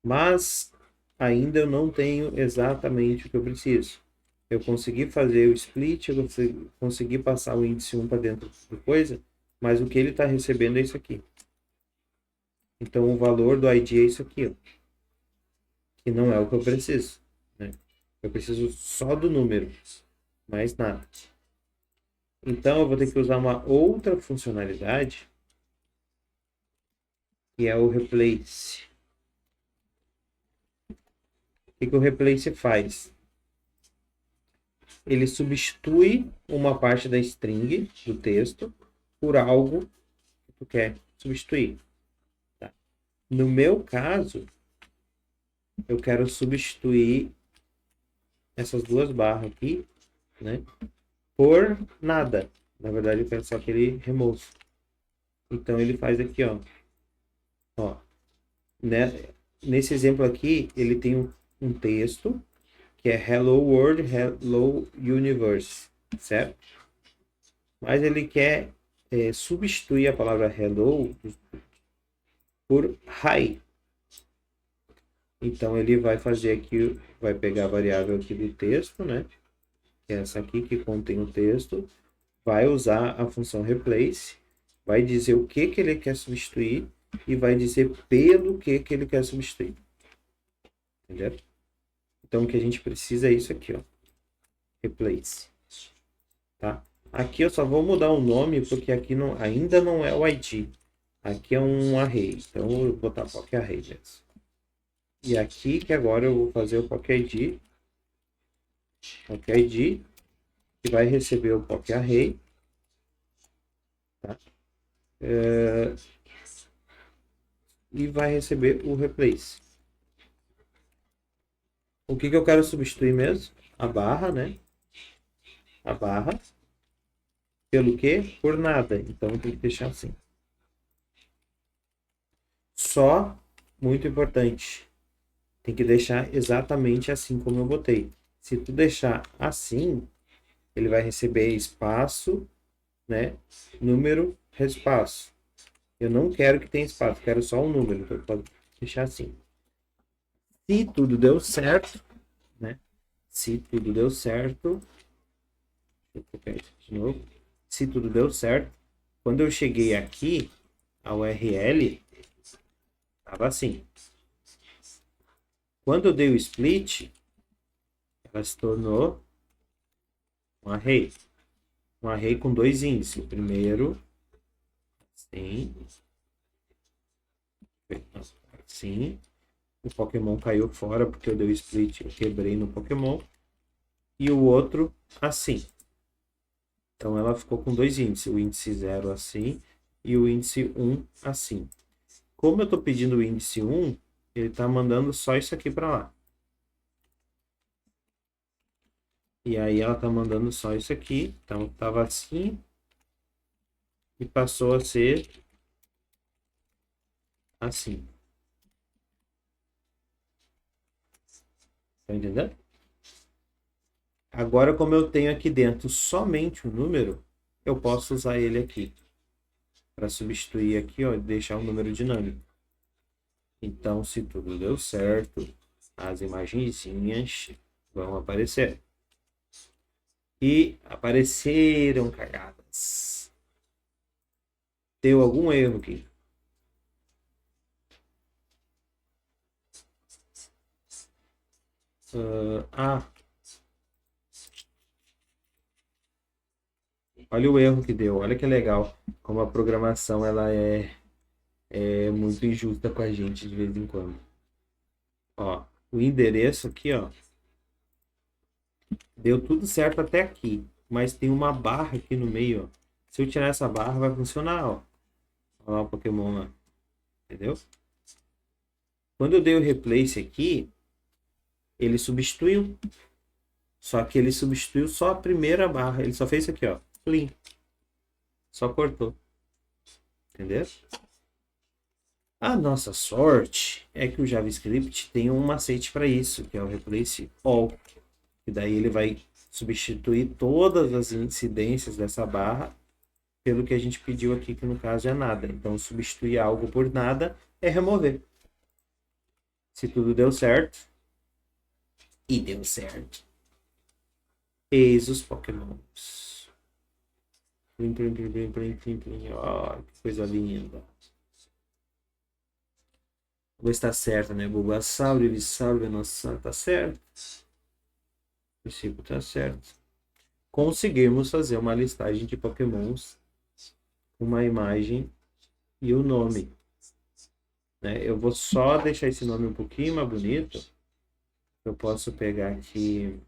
Mas ainda eu não tenho exatamente o que eu preciso. Eu consegui fazer o split, eu consegui passar o índice 1 para dentro da coisa, mas o que ele está recebendo é isso aqui. Então o valor do ID é isso aqui, ó. Que não é o que eu preciso, né? Eu preciso só do número, mais nada. Então eu vou ter que usar uma outra funcionalidade, que é o replace. O que o replace faz? Ele substitui uma parte da string do texto por algo que tu quer substituir. Tá? No meu caso, eu quero substituir essas duas barras aqui, né, por nada. Na verdade, eu quero só que ele remove. Então ele faz aqui, ó, né? Nesse exemplo aqui, ele tem um texto que é Hello World, Hello Universe, certo? Mas ele quer substituir a palavra hello por hi. Então ele vai fazer aqui, vai pegar a variável aqui do texto, né? Que é essa aqui que contém o texto, vai usar a função replace, vai dizer o que ele quer substituir e vai dizer pelo que ele quer substituir. Entendeu? Então o que a gente precisa é isso aqui, ó. Replace. Tá? Aqui eu só vou mudar o nome porque aqui ainda não é o ID. Aqui é um array. Então eu vou botar POC array mesmo. E aqui que agora eu vou fazer o POC ID. POC ID que vai receber o POC array. Tá? E vai receber o replace. o que eu quero substituir mesmo? A barra, né? A barra. Pelo quê? Por nada. Então eu tenho que deixar assim. Só, muito importante, tem que deixar exatamente assim como eu botei. Se tu deixar assim, ele vai receber espaço, né? Número, espaço. Eu não quero que tenha espaço, quero só um número. Então eu posso deixar assim. Se tudo deu certo, né? Se tudo deu certo, deixa eu copiar isso de novo. Se tudo deu certo, quando eu cheguei aqui, a URL estava assim. Quando eu dei o split, ela se tornou um array. Um array com dois índices. O primeiro, assim. Assim. O Pokémon caiu fora porque eu dei o split, eu quebrei no Pokémon. E o outro, assim. Então ela ficou com dois índices. O índice 0 assim e o índice 1 assim. Como eu estou pedindo o índice 1, ele está mandando só isso aqui para lá. E aí ela está mandando só isso aqui. Então estava assim e passou a ser assim. Tá entendendo? Agora, como eu tenho aqui dentro somente um número, eu posso usar ele aqui para substituir aqui, ó, e deixar um número dinâmico. Então, se tudo deu certo, as imagenzinhas vão aparecer. E apareceram cagadas. Deu algum erro aqui? Olha o erro que deu. Olha que legal. Como a programação ela é muito injusta com a gente de vez em quando. Ó, o endereço aqui, ó. Deu tudo certo até aqui. Mas tem uma barra aqui no meio, ó. Se eu tirar essa barra, vai funcionar, ó. Olha lá o Pokémon lá. Entendeu? Quando eu dei o replace aqui, ele substituiu. Só que ele substituiu só a primeira barra. Ele só fez isso aqui, ó. Clean. Só cortou. Entendeu? A nossa sorte é que o JavaScript tem um macete para isso, que é o replace all. E daí ele vai substituir todas as incidências dessa barra pelo que a gente pediu aqui, que no caso é nada. Então, substituir algo por nada é remover. Se tudo deu certo, e deu certo, eis os Pokémons. Plim, plim, plim, plim, plim, plim, plim. Oh, que coisa linda. Vou ver se tá certo, né? Bulbasauro, Ivysauro, Venossauro, tá certo. O princípio tá certo. Conseguimos fazer uma listagem de Pokémons, uma imagem e o nome. Né? Eu vou só deixar esse nome um pouquinho mais bonito. Eu posso pegar aqui.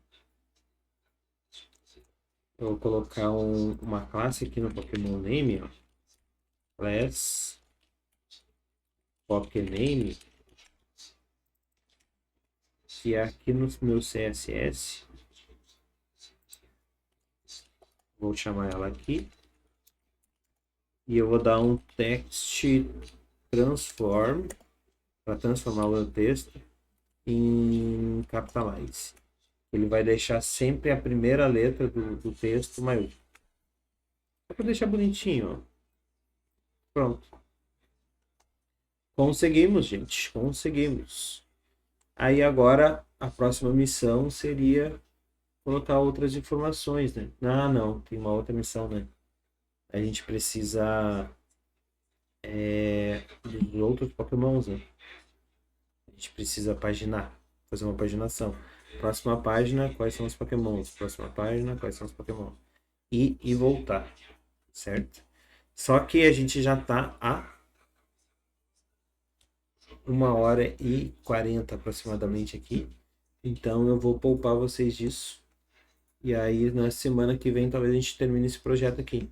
Eu vou colocar uma classe aqui no Pokémon Name. Ó. Class Pokéname. Que é aqui no meu CSS. Vou chamar ela aqui. E eu vou dar um text transform para transformar o texto em capitalize. Ele vai deixar sempre a primeira letra do texto maiúsculo. Só para deixar bonitinho, ó. Pronto. Conseguimos, gente. Conseguimos. Aí agora a próxima missão seria colocar outras informações, né? Ah, não. Tem uma outra missão, né? A gente precisa dos outros Pokémons, né? A gente precisa paginar, fazer uma paginação. Próxima página, quais são os Pokémons? Próxima página, quais são os Pokémons? E voltar, certo? Só que a gente já tá a 1h40 aproximadamente aqui. Então eu vou poupar vocês disso. E aí na semana que vem talvez a gente termine esse projeto aqui.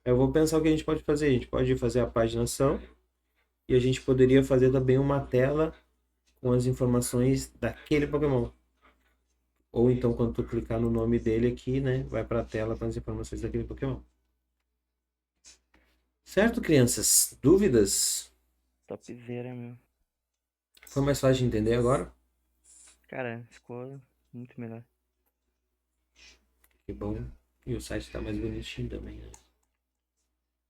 Eu vou pensar o que a gente pode fazer. A gente pode fazer a paginação. E a gente poderia fazer também uma tela com as informações daquele Pokémon. Ou então, quando tu clicar no nome dele aqui, né, vai para a tela com as informações daquele Pokémon. Certo, crianças? Dúvidas? Topzera, meu. Foi mais fácil de entender agora? Cara, ficou muito melhor. Que bom. E o site tá mais bonitinho também, né?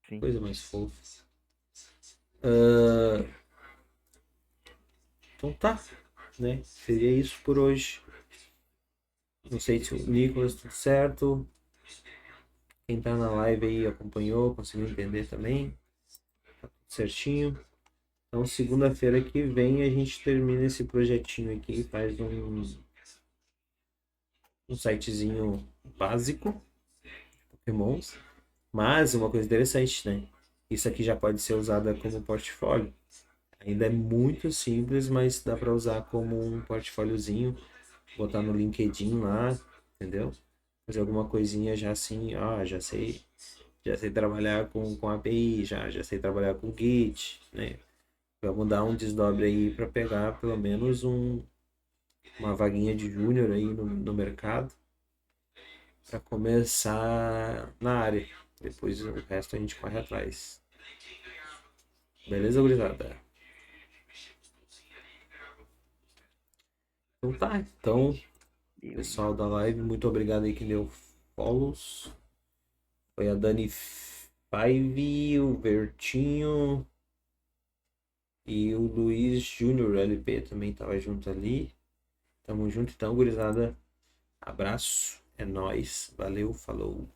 Sim. Coisa mais fofa. Então tá, né? Seria isso por hoje. Não sei se o Nicolas tudo certo. Quem tá na live aí acompanhou, conseguiu entender também. Tá tudo certinho. Então segunda-feira que vem a gente termina esse projetinho aqui, faz um sitezinho básico, Pokémons. Mas uma coisa interessante, né? Isso aqui já pode ser usado como portfólio. Ainda é muito simples, mas dá para usar como um portfóliozinho, botar no LinkedIn lá, entendeu? Fazer alguma coisinha já assim, já sei trabalhar com API, já sei trabalhar com Git, né? Vamos dar um desdobre aí para pegar pelo menos uma vaguinha de júnior aí no mercado para começar na área. Depois o resto a gente corre atrás. Beleza, gurizada? Então tá, então pessoal da live, muito obrigado aí que deu follows. Foi a Dani Five, o Bertinho e o Luiz Júnior LP também tava junto ali. Tamo junto então, gurizada. Abraço, é nóis. Valeu, falou.